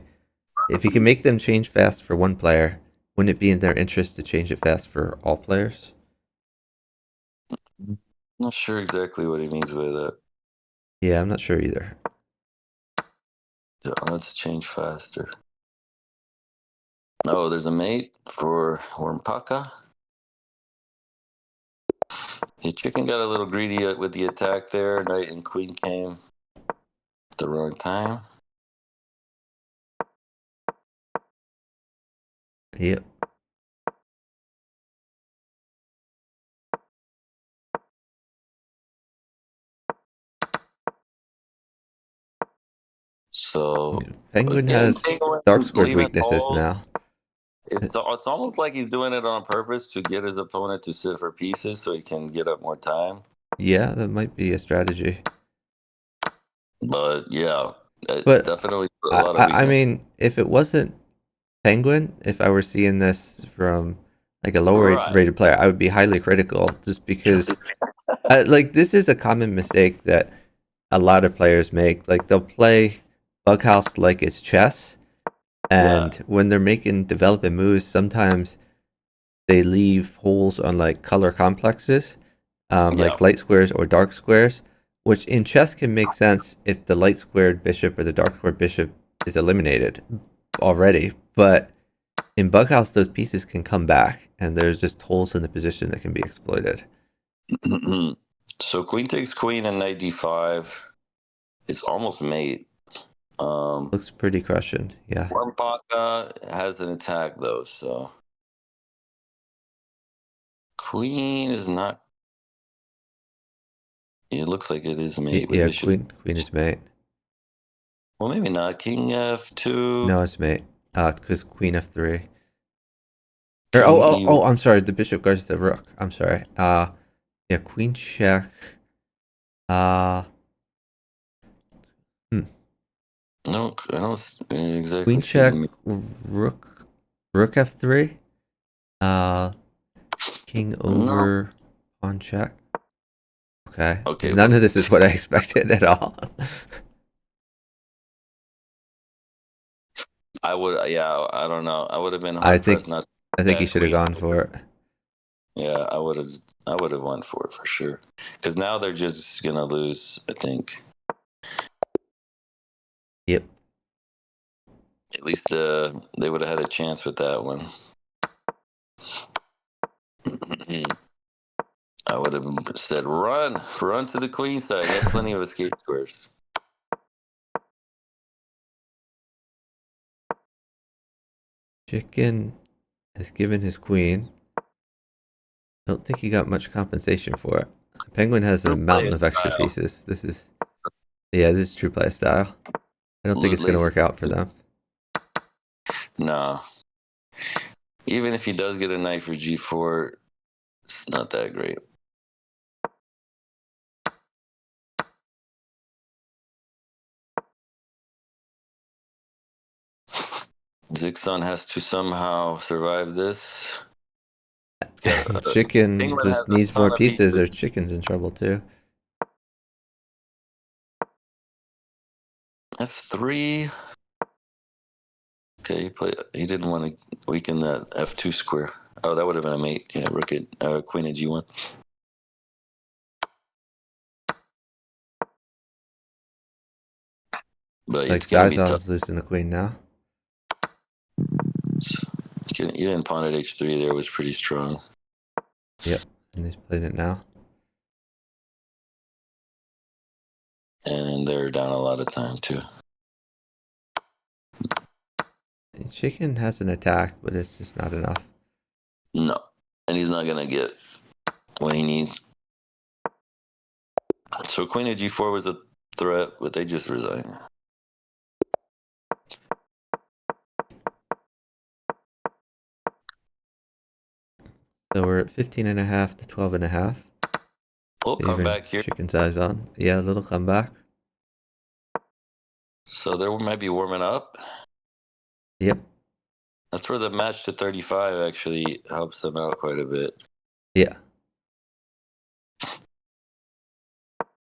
If you can make them change fast for one player, wouldn't it be in their interest to change it fast for all players? Not sure exactly what he means by that. Yeah, I'm not sure either. The odds change faster. Oh, there's a mate for Wormpaca. The Chicken got a little greedy with the attack there. Knight and Queen came at the wrong time. Yep. So Penguin again, has dark squared leaving weaknesses hold. now. It's almost like he's doing it on purpose to get his opponent to sit for pieces so he can get up more time. Yeah, that might be a strategy. But yeah, it's But definitely a I, lot of I weakness. mean, if it wasn't Penguin, if I were seeing this from like a lower Right. rated player, I would be highly critical just because like this is a common mistake that a lot of players make. Like they'll play Bughouse like it's chess, and Yeah. when they're making developing moves, sometimes they leave holes on like color complexes, Yeah. like light squares or dark squares, which in chess can make sense if the light squared bishop or the dark squared bishop is eliminated already. But in Bughouse, those pieces can come back, and there's just holes in the position that can be exploited. So Queen takes Queen and Knight D5. It's almost mate. Looks pretty crushing, yeah. Wormpaca has an attack though, so Queen is not. It looks like it is mate with Yeah, Bishop. queen is mate. Well, maybe not. King F2. No, it's mate. Because queen f3. Or King E1. I'm sorry. The bishop guards the rook. I'm sorry. Yeah, queen check. Uh, hmm. No, I don't exactly Queen see check. them. Rook f3. Uh, king No. over pawn check. Okay. Okay, None of this is what I expected at all. I would. Yeah, I don't know. I would have been I hard pressed think not to I think he that should have Queen. gone for it. Yeah, I would have. I would have won for it for sure. Because now they're just gonna lose. I think. Yep. At least they would have had a chance with that one. I would have said run to the queen side. He had plenty of escape squares. Chicken has given his queen. Don't think he got much compensation for it. The penguin has a mountain of extra pieces. This is true play style. I don't think it's going to work out for them. No. Even if he does get a knight for g4, it's not that great. Zyxon has to somehow survive this. Chicken just needs more pieces, or chicken's in trouble too. F3. Okay, he didn't want to weaken that F2 square. Oh, that would have been a mate. Yeah, rook at queen at G1. But Like Zyxon's losing the queen now. Even pawn at H3 there was pretty strong. Yep, and he's playing it now. And they're down a lot of time too. Chicken has an attack, but it's just not enough. No, and he's not gonna get what he needs. So queen at G4 was a threat, but they just resigned. So we're at 15.5 to 12.5. We'll come back here. Chicken's eyes on. Yeah, a little comeback. So there might be warming up. Yep. That's where the match to 35 actually helps them out quite a bit. Yeah.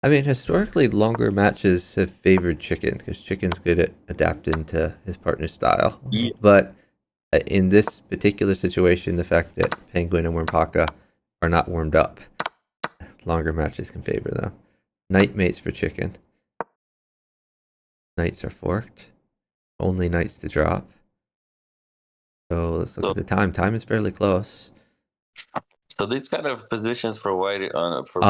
I mean, historically, longer matches have favored Chicken because Chicken's good at adapting to his partner's style. Yeah. But in this particular situation, the fact that Penguin and Wormpaca are not warmed up, longer matches can favor them. Knight mates for Chicken. Knights are forked. Only knights to drop. So let's look at the time. Time is fairly close. So these kind of positions for white for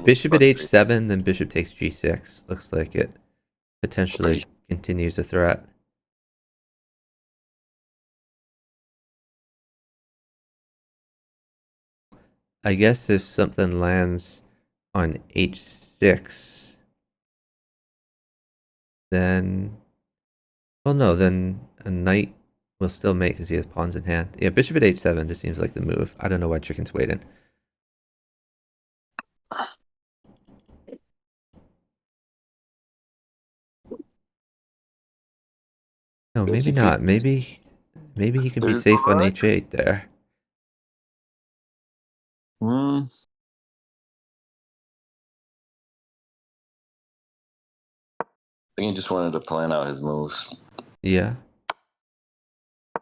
bishop at h7, then bishop takes g6. Looks like it potentially continues a threat. I guess if something lands on h6, then... Well, no, then a knight will still mate because he has pawns in hand. Yeah, bishop at h7 just seems like the move. I don't know why Chicken's waiting. No, maybe not. Maybe he can be safe on h8 there. I think he just wanted to plan out his moves. Yeah.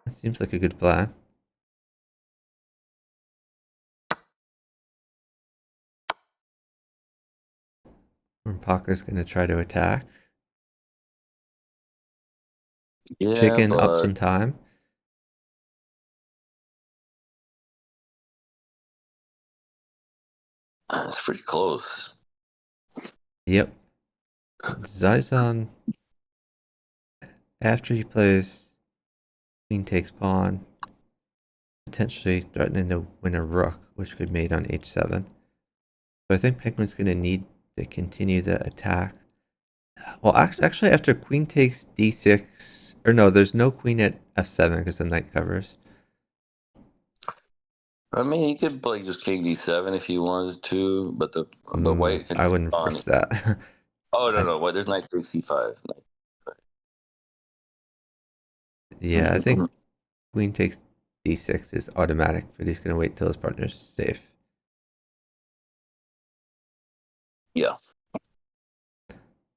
That seems like a good plan. Wormpaca's going to try to attack. Yeah, Chicken up some time. It's pretty close. Yep. Zyxon, after he plays queen takes pawn, potentially threatening to win a rook, which could mate on h7. So I think Penguin's going to need to continue the attack. Well, actually, after queen takes d6, or no, there's no queen at f7 because the knight covers. I mean, he could play just king d7 if he wanted to, but the white can. I wouldn't force that. Oh no! What? There's knight takes c5. Yeah, I think queen takes d6 is automatic, but he's going to wait till his partner's safe. Yeah.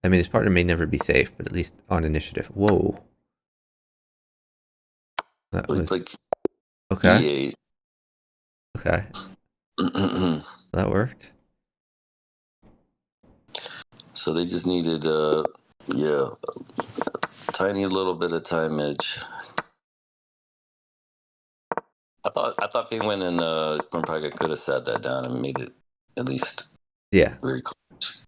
I mean, his partner may never be safe, but at least on initiative. Whoa. That was... Okay. E8. Okay. That worked. So they just needed, tiny little bit of time edge. I thought Penguin and Wormpaca could have sat that down and made it at least Yeah, very close.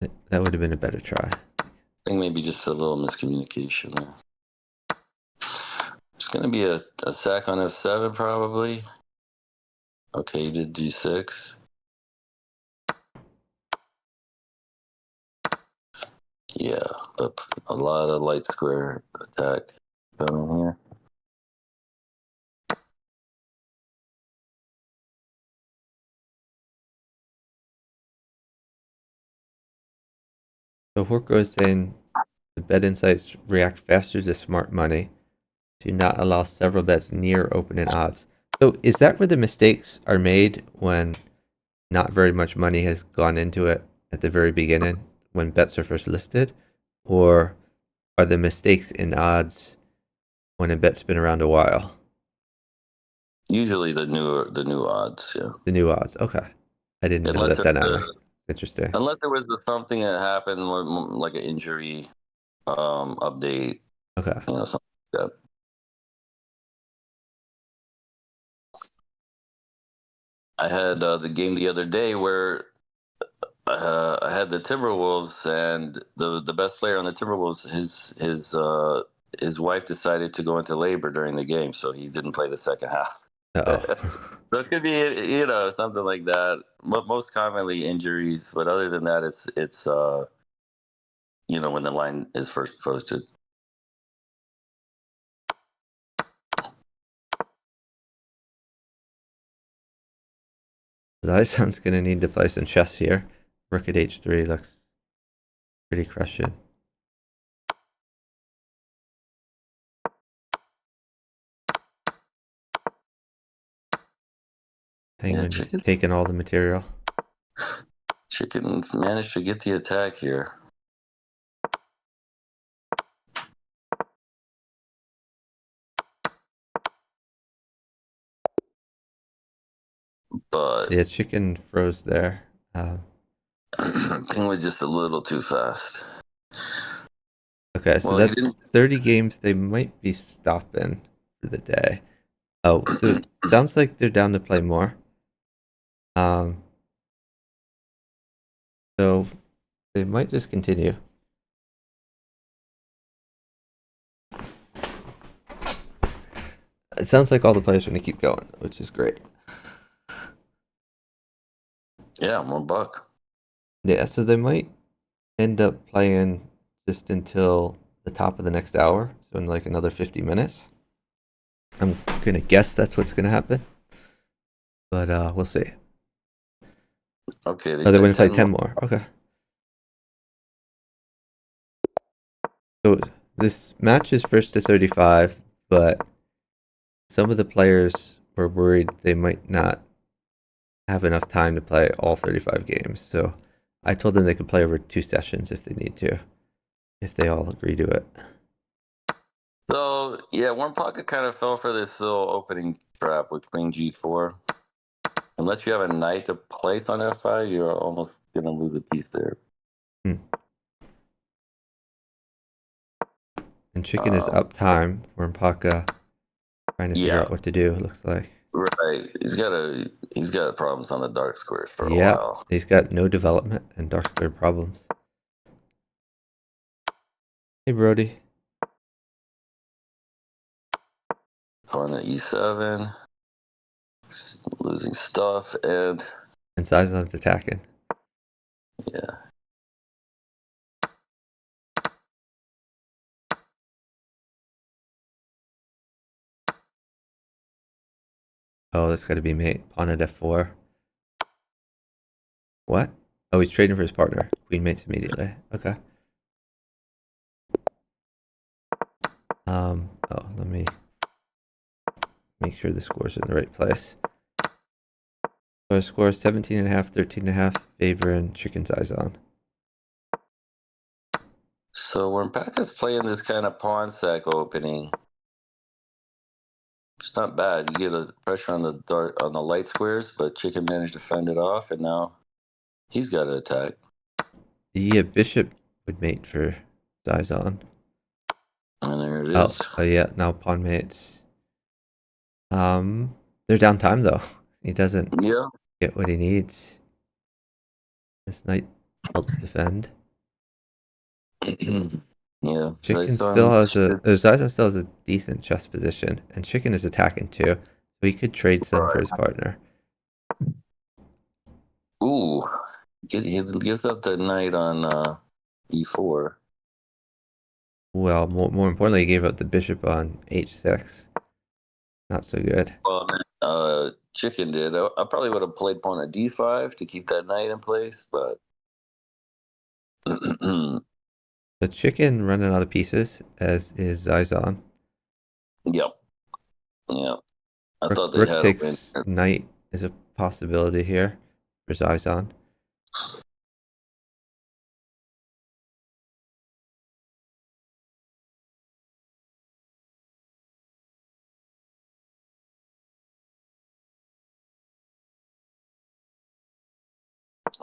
that would have been a better try. I think maybe just a little miscommunication there. It's going to be a sack on F7 probably. Okay, he did G6. Yeah, but a lot of light square attack going here. So Horko is saying the bet insights react faster to smart money. Do not allow several bets near opening odds. So is that where the mistakes are made when not very much money has gone into it at the very beginning when bets are first listed? Or are the mistakes in odds when a bet's been around a while? Usually the new odds, yeah. The new odds. Okay. I didn't know Unless that there was dynamic. Interesting. something that happened like an injury update, Okay. something like that. I had the game the other day where I had the Timberwolves, and the best player on the Timberwolves, his wife decided to go into labor during the game, so he didn't play the second half. Uh-oh. So it could be something like that. Most commonly injuries, but other than that, it's when the line is first posted. Zyson's going to need to play some chess here. Rook at h3 looks pretty crushing. Penguin just taking all the material. Chicken managed to get the attack here. But Yeah, chicken froze there. Ping was just a little too fast. Okay, so Well, he that's didn't. 30 games they might be stopping for the day. Oh, sounds like they're down to play more. Um, so they might just continue. It sounds like all the players are going to keep going, which is great. Yeah, $1. Yeah, so they might end up playing just until the top of the next hour, so in like another 50 minutes. I'm going to guess that's what's going to happen, but we'll see. Okay, Oh, they're going said to play 10 10 more. more. Okay. So this match is first to 35, but some of the players were worried they might not have enough time to play all 35 games. So I told them they could play over 2 sessions if they need to, if they all agree to it. So yeah, Wormpaca kind of fell for this little opening trap with Queen G4. Unless you have a knight to place on F5, you're almost gonna lose a piece there. Hmm. And chicken is up time. Wormpaca trying to figure Yeah, out what to do, it looks like. right. He's got problems on the dark squares for a Yeah, while. he's got no development and dark square problems. Hey, Brody. Pawn at E7, losing stuff, and And Zizon's attacking. yeah. Oh, that's got to be mate. Pawn at F4. What? Oh, he's trading for his partner. Queen mates immediately. Okay. Oh, let me make sure the scores are in the right place. So our score is 17.5, 13.5, favoring chicken's eyes on. So when Paca's playing this kind of pawn sack opening, it's not bad. You get a pressure on the light squares, but Chicken managed to fend it off, and now he's got to attack. Yeah, bishop would mate for Zizon. And there it is. Oh, yeah, now pawn mates. They're down time though. He doesn't Yeah. get what he needs. This knight helps defend. Yeah. Chicken still Zyxon has should. Zyson still has a decent chess position, and Chicken is attacking too, so he could trade some for his partner. Ooh. He gives up the knight on e4. Well, more importantly, he gave up the bishop on h6. Not so good. Well, Chicken did. I probably would have played pawn at d5 to keep that knight in place, but So Chicken running out of pieces, as is Zyson. yep, yep. I thought they Rook had a win takes here. knight is a possibility here for Zyson.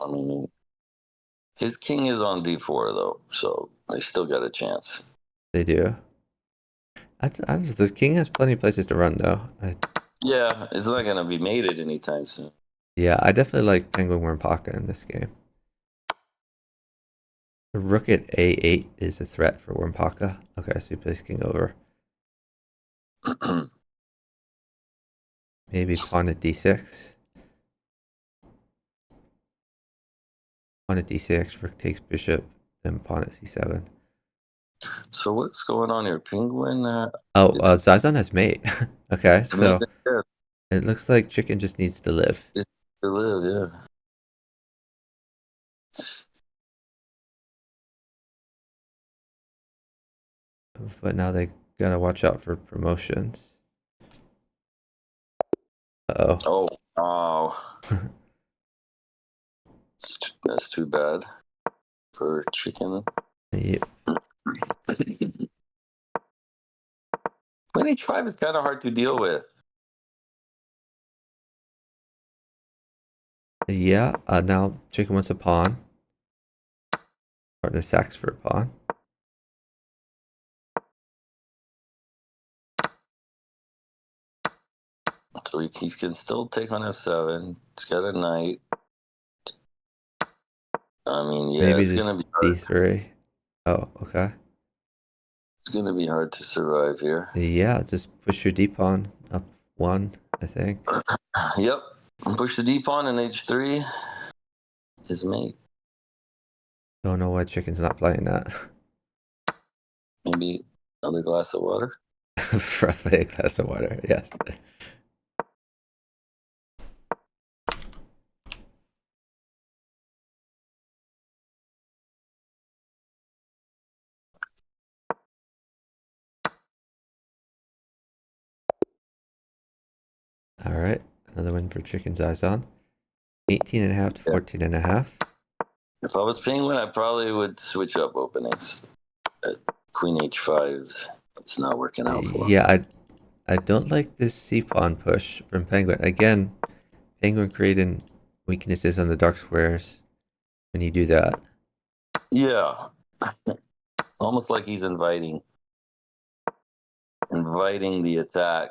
I mean, his king is on d4 though, so they still got a chance. They do. The king has plenty of places to run though. Yeah, it's not gonna be mated anytime soon. Yeah, I definitely like Penguin Wormpaca in this game. The rook at a8 is a threat for Wormpaca. Okay, so he plays king over. Maybe pawn at d6. Pawn at d6, rook takes bishop, then pawn at c7. So what's going on here? Penguin Oh, is Zazan has mate. Okay, made so it it looks like Chicken just needs to live. is to live, yeah. But now they gotta watch out for promotions. Uh Oh, oh, that's too bad for Chicken. Yep. Queen h5 is kind of hard to deal with. Yeah, now Chicken wants a pawn. Partner sacks for a pawn. So he can still take on f7. He's got a knight. I mean, yeah, Maybe it's gonna be just hard. d3. Oh, okay. It's gonna be hard to survive here. Yeah, just push your d pawn up one, I think. Yep. Push the d pawn in h3. His mate. Don't know why Chicken's not playing that. Maybe another glass of water. Roughly a glass of water, yes. All right, another win for Chicken's eyes on. 18.5 to Yeah. 14.5. If I was Penguin, I probably would switch up openings. Queen h5, it's not working out for him. Yeah, I don't like this c pawn push from Penguin. Again, Penguin creating weaknesses on the dark squares when you do that. Yeah. Almost like he's inviting the attack.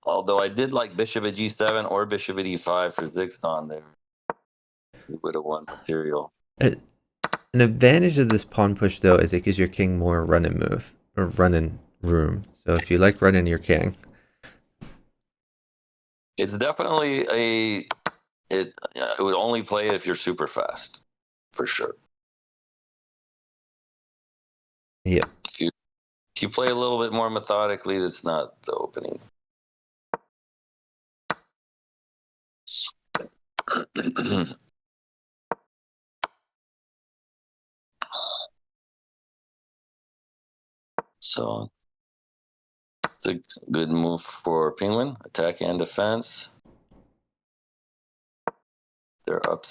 Although I did like bishop at g7 or bishop at e5 for Zyxon there. He would have won material. An advantage of this pawn push, though, is it gives your king more run and move, or run-in room. So if you like running your king, It's definitely it would only play it if you're super fast, for sure. yep. If you play a little bit more methodically, that's not the opening. So it's a good move for Penguin, attack and defense. They're up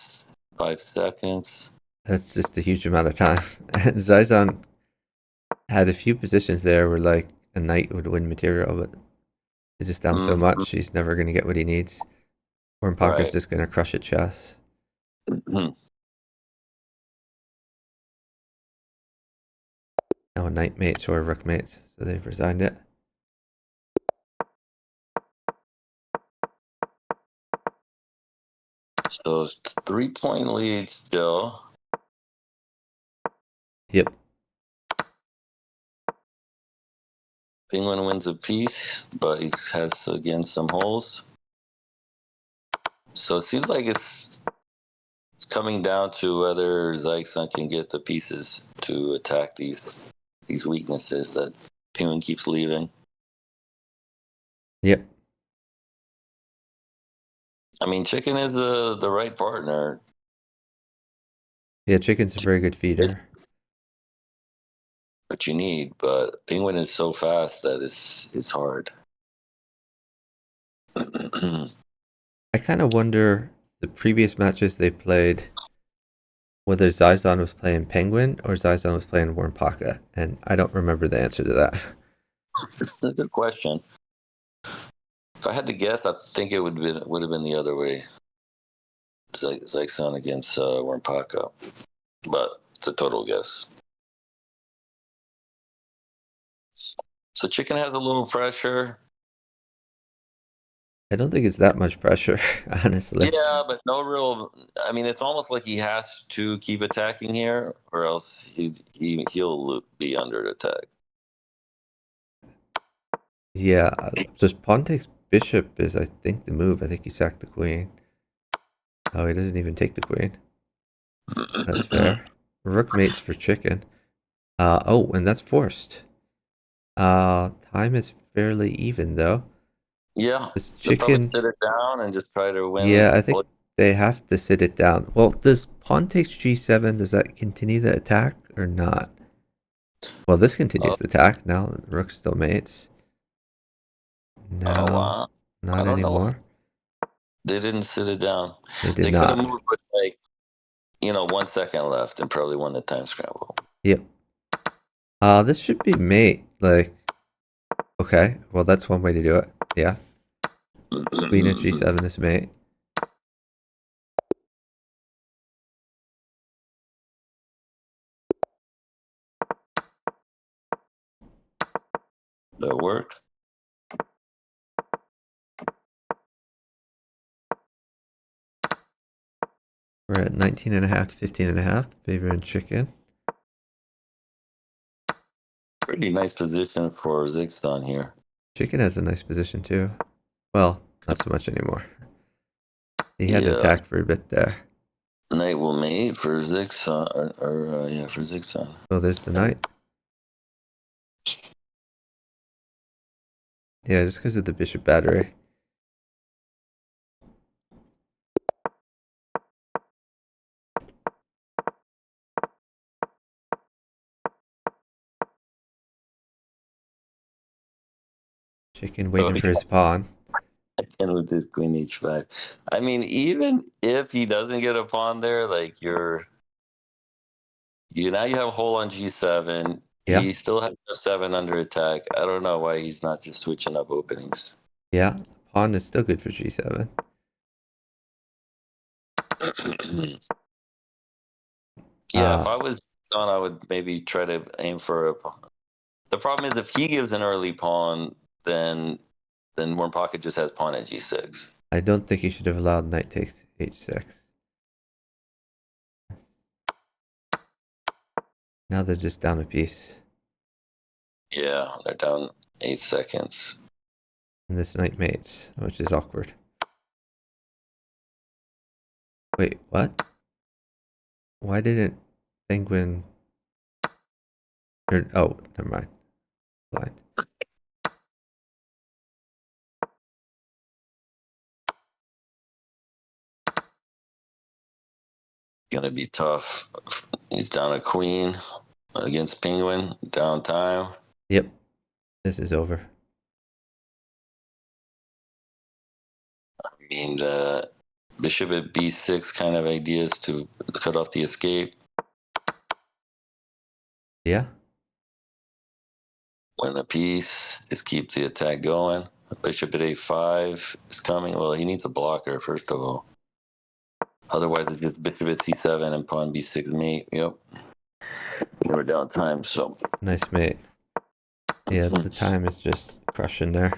5 seconds. That's just a huge amount of time. Zyzon had a few positions there where like a knight would win material, but it's just down so much, he's never going to get what he needs. Wormpaca's Right. just going to crush at chess. Now a knight mates or rook mates, so they've resigned it. So it's 3-point lead still. Yep. Penguin wins a piece, but he has again some holes. So it seems like it's coming down to whether Zyxon can get the pieces to attack these weaknesses that Penguin keeps leaving. Yep. I mean, Chicken is the right partner. Yeah, chicken's a very good feeder. What you need, but Penguin is so fast that it's hard. I kind of wonder the previous matches they played whether Zyxon was playing Penguin or Zyxon was playing Wormpaca, and I don't remember the answer to that. That's a good question. If I had to guess, I think it would have been the other way. Zyxon against Wormpaca, but it's a total guess. So Chicken has a little pressure. I don't think it's that much pressure, honestly. Yeah, but no real. I mean, it's almost like he has to keep attacking here, or else he'll be under attack. Yeah, just pawn takes bishop is, I think, the move. I think he sacked the queen. Oh, he doesn't even take the queen. That's fair. Rook mates for chicken. Oh, and that's forced. Time is fairly even though. Yeah, This they'll probably chicken, sit it down and just try to win. yeah, I think they have to sit it down. Well, does pawn takes g7, does that continue the attack or not? Well, this continues the attack. Now the rook still mates. Oh No, wow! I not don't know. anymore. They didn't sit it down. They did They could have not. moved with 1 second left and probably won the time scramble. Yep. This should be mate. Like, okay, well, that's one way to do it. Yeah. Queen at g7 is mate. That worked. We're at 19 and a half, 15 and a half. Favoring chicken. Pretty nice position for Zyxon here. Chicken has a nice position too. Well, not so much anymore. He had to Yeah, attack for a bit there. knight will mate for Zyxon, yeah, for Zyxon. Oh, there's the knight. Yeah, just because of the bishop battery. Chicken Oh, waiting for his pawn. and with this queen h5. I mean, even if he doesn't get a pawn there, like now you have a hole on g7. Yeah, He still has a 7 under attack. I don't know why he's not just switching up openings. yeah. Pawn is still good for g7. Yeah, if I was on, I would maybe try to aim for a pawn. The problem is if he gives an early pawn, then Wormpaca just has pawn at g6. I don't think he should have allowed knight takes h6. Now they're just down a piece. Yeah, they're down 8 seconds. And this knight mates, which is awkward. Wait, what? Why didn't Penguin... oh, never mind. Blind. Gonna be tough. He's down a queen against Penguin, down time. Yep, this is over. I mean, bishop at b6 kind of ideas to cut off the escape. Yeah, Win a piece, just keep the attack going. Bishop at a5 is coming. Well, he needs a blocker, first of all. Otherwise, it's just bishop at c7 and pawn b6 mate. Yep. We're down time, so. nice mate. Yeah, the time is just crushing there.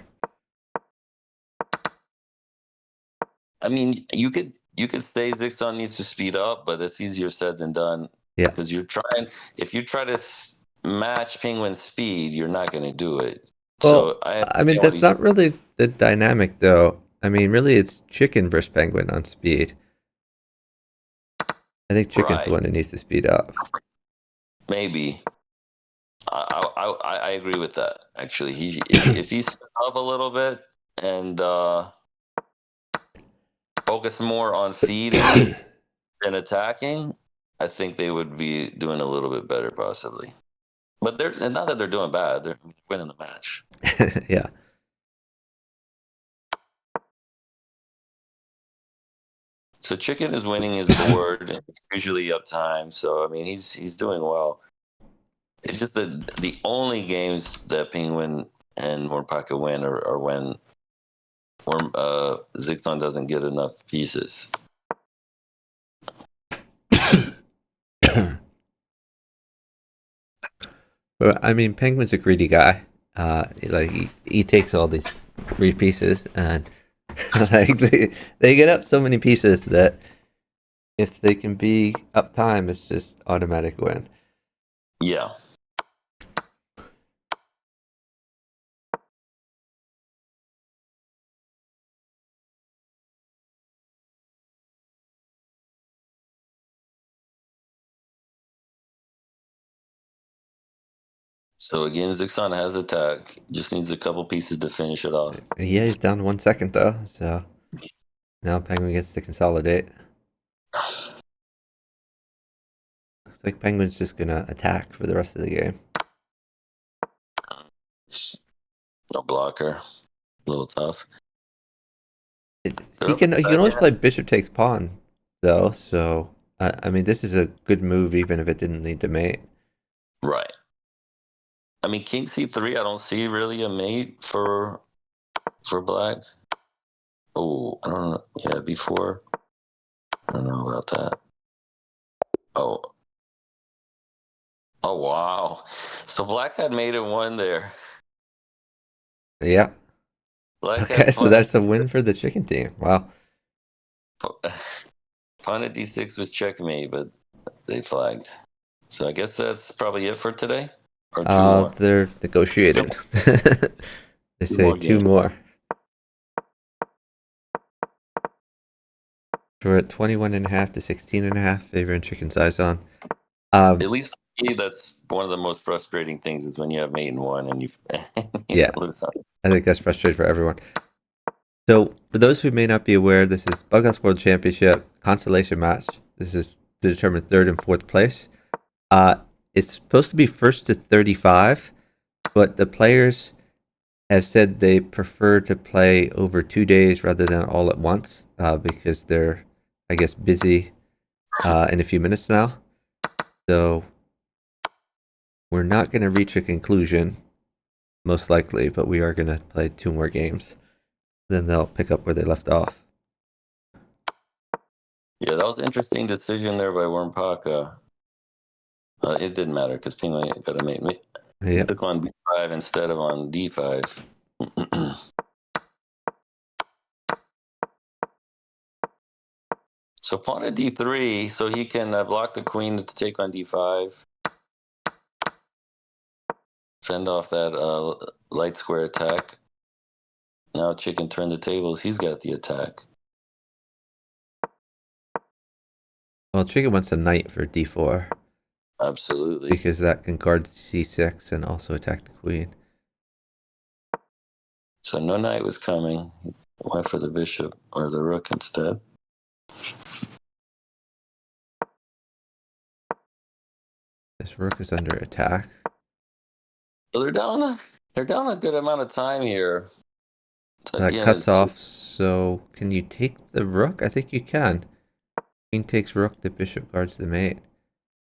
I mean, you could you could say Zyxon needs to speed up, but it's easier said than done Yeah. because if you try to match Penguin's speed, you're not going to do it. Well, So I I mean, understand what that's he's not really the dynamic, though. I mean, really, it's chicken versus penguin on speed. I think chicken's the right. one that needs to speed up. Maybe I agree with that. Actually, if he sped up a little bit and focus more on feeding than attacking, I think they would be doing a little bit better, possibly. But they're and not that they're doing bad; they're winning the match. Yeah. So Chicken is winning his board, and it's usually uptime. So I mean, he's doing well. It's just that the only games that Penguin and Wormpaca win are when Zyxon doesn't get enough pieces. But I mean, penguin's a greedy guy. Like he takes all these free pieces, and like they get up so many pieces that if they can be uptime, it's just automatic win. Yeah. So again, Zyxon has attack. Just needs a couple pieces to finish it off. Yeah, he's down 1 second though, so now penguin gets to consolidate. Looks like penguin's just gonna attack for the rest of the game. No blocker. A little tough. He can always play bishop takes pawn though, so I mean this is a good move even if it didn't lead to mate. Right. I mean, King C3. I don't see really a mate for black. Oh, I don't know. Yeah, before. I don't know about that. Oh. Oh wow. So black had mate and one there. Yeah. Black Okay, had so pawn at that's a win for the chicken team. Wow. pawn at D6 was checkmate, but they flagged. So I guess that's probably it for today. Or two more. They're negotiating. They Two say more two games. more. We're at 21.5 to 16.5, favoring chicken Zyxon. At least for me, that's one of the most frustrating things is when you have mate and one and you, you Yeah, lose something. I think that's frustrating for everyone. So, for those who may not be aware, this is Bughouse World Championship consolation match. This is to determine third and fourth place. Uh, it's supposed to be first to 35, but the players have said they prefer to play over 2 days rather than all at once because they're, I guess, busy in a few minutes now. So we're not going to reach a conclusion, most likely, but we are going to play two more games. Then they'll pick up where they left off. Yeah, that was an interesting decision there by Wormpaca. It didn't matter because Penguin got to make me. He Yep. took on B5 instead of on D5. So pawn at D3, so he can block the queen to take on D5. Fend off that light square attack. Now Chicken turn the tables. He's got the attack. Well, Chicken wants a knight for d4 Absolutely. because that can guard c6 and also attack the queen. So no knight was coming. He went for the bishop or the rook instead. This rook is under attack. So they're down a good amount of time here. So That again, cuts it's just, off. So can you take the rook? I think you can. King takes rook. The bishop guards the mate.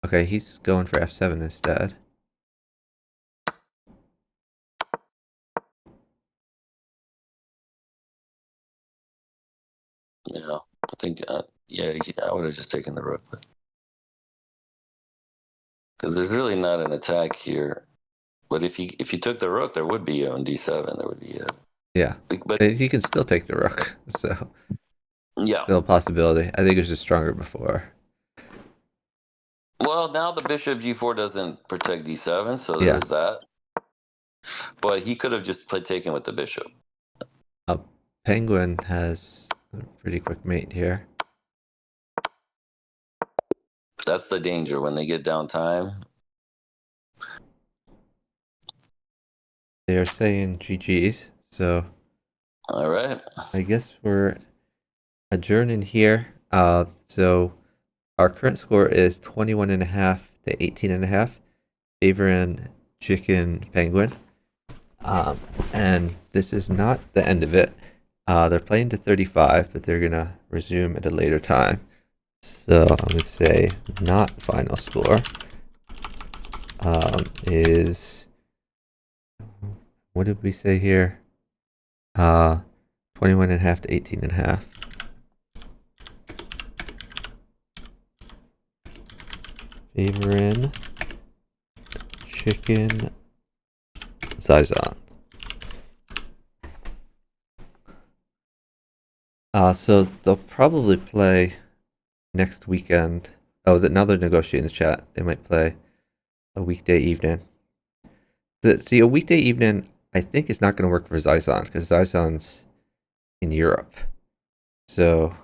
Okay, he's going for f7 instead. yeah. I think yeah, I would have just taken the rook, because there's really not an attack here. But if you took the rook, there would be on D7. There would be Yeah, but he can still take the rook. So Yeah. Still a possibility. I think it was just stronger before. Well, now the bishop g4 doesn't protect d7, so Yeah. there's that. But he could have just taken with the bishop. Penguin has a pretty quick mate here. That's the danger when they get down time. They are saying GG's, so All right. I guess we're adjourning here. So our current score is 21.5 to 18.5, favoring Chicken Penguin. And this is not the end of it. They're playing to 35, but they're gonna resume at a later time. So I'm gonna say not final score. Is, what did we say here? 21.5 to 18.5. Favoring Chicken Zyxon. So they'll probably play next weekend. Oh, now they're negotiating the chat. They might play a weekday evening. See, a weekday evening, I think, is not going to work for Zyxon because Zyxon's in Europe. So,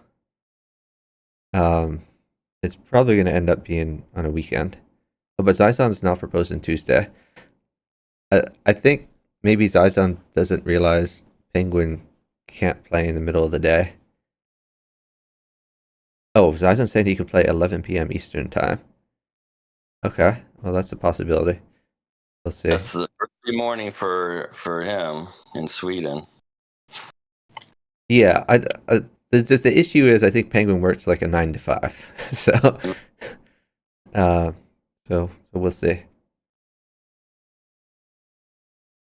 it's probably going to end up being on a weekend. Oh, but Zyxon's not proposing Tuesday. I think maybe Zyxon doesn't realize Penguin can't play in the middle of the day. Oh, Zyxon's saying he could play 11 p.m. Eastern time. Okay, well, that's a possibility. We'll see. That's the early morning for him in Sweden. Yeah, just the issue is I think Penguin works like a 9 to 5. So we'll see.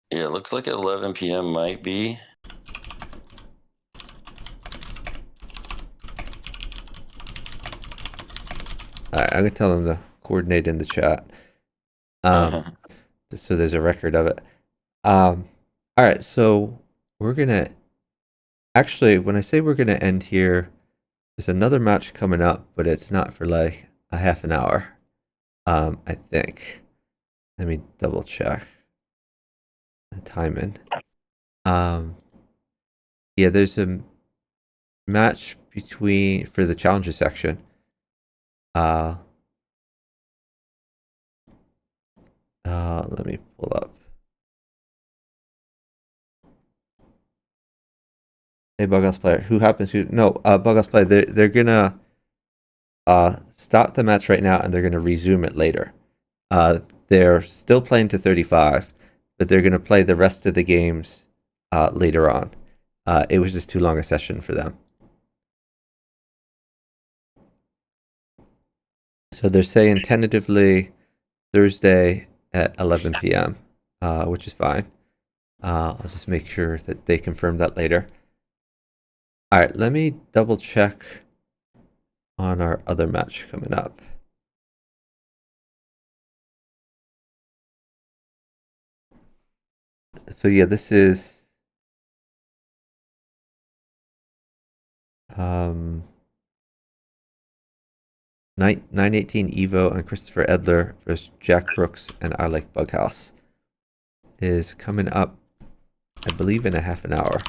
Yeah, it looks like 11 p.m. might be. All right, I'm gonna tell him to coordinate in the chat, just so there's a record of it. All right, so we're gonna actually, when I say we're gonna end here, there's another match coming up, but it's not for like a half an hour. I think. Let me double check the timing. Yeah, there's a match for the challenger section. Let me pull up. Hey, Bughouse player, who happens to Bughouse player? They're gonna stop the match right now, and they're gonna resume it later. They're still playing to 35, but they're gonna play the rest of the games later on. It was just too long a session for them. So they're saying tentatively Thursday at 11 p.m., which is fine. I'll just make sure that they confirm that later. All right, let me double check on our other match coming up. So yeah, this is 918 Evo and Christopher Edler versus Jack Brooks and I Like Bughouse is coming up, I believe, in a half an hour.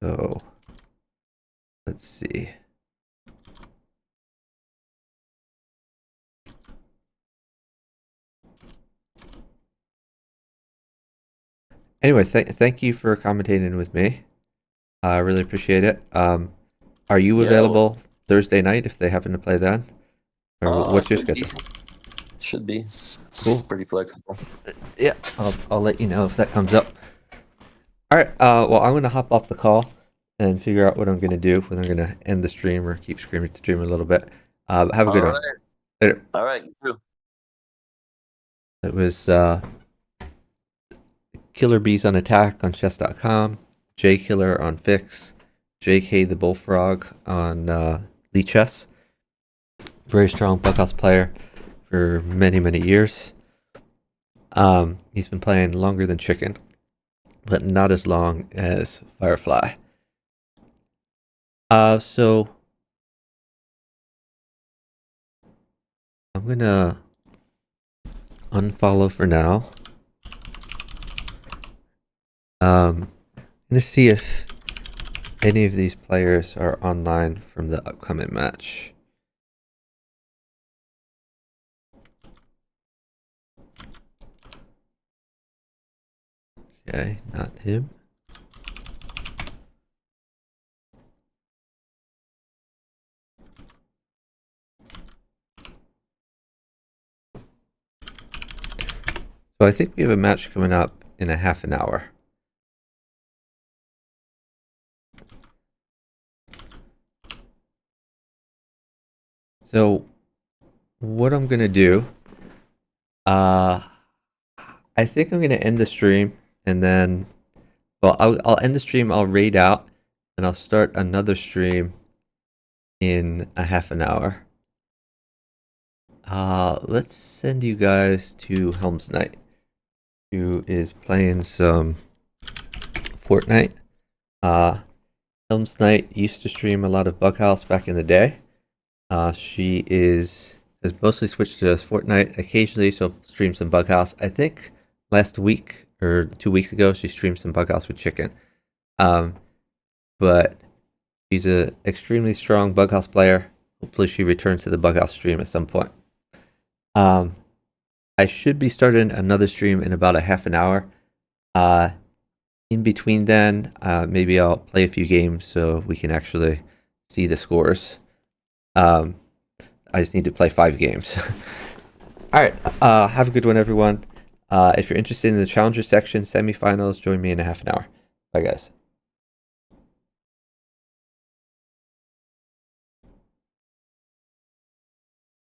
So let's see. Anyway, thank you for commentating with me. I really appreciate it. Are you available Thursday night if they happen to play then? Or what's your schedule? Should be. Cool. Pretty flexible. Yeah, I'll let you know if that comes up. All right. Well, I'm gonna hop off the call and figure out what I'm gonna do. Whether I'm gonna end the stream or keep streaming a little bit. Have a good one. Later. All right. You too. It was Killer Bees on Attack on chess.com, J Killer on Fix, JK the Bullfrog on Lee Chess. Very strong Bughouse player for many years. He's been playing longer than Chicken, but not as long as Firefly. So I'm gonna unfollow for now. I'm gonna see if any of these players are online from the upcoming match. Okay, not him. So I think we have a match coming up in a half an hour. So what I'm gonna do, I think I'm gonna end the stream and then, well, I'll end the stream. I'll raid out, and I'll start another stream in a half an hour. Let's send you guys to Helm's Knight, who is playing some Fortnite. Helm's Knight used to stream a lot of Bughouse back in the day. She has mostly switched to Fortnite. Occasionally she'll stream some Bughouse. I think last week or 2 weeks ago she streamed some Bughouse with Chicken. But she's an extremely strong Bughouse player. Hopefully she returns to the Bughouse stream at some point. I should be starting another stream in about a half an hour. In between then, maybe I'll play a few games so we can actually see the scores. I just need to play 5 games. All right. Have a good one, everyone. If you're interested in the Challenger section, semifinals, join me in a half an hour. Bye, guys.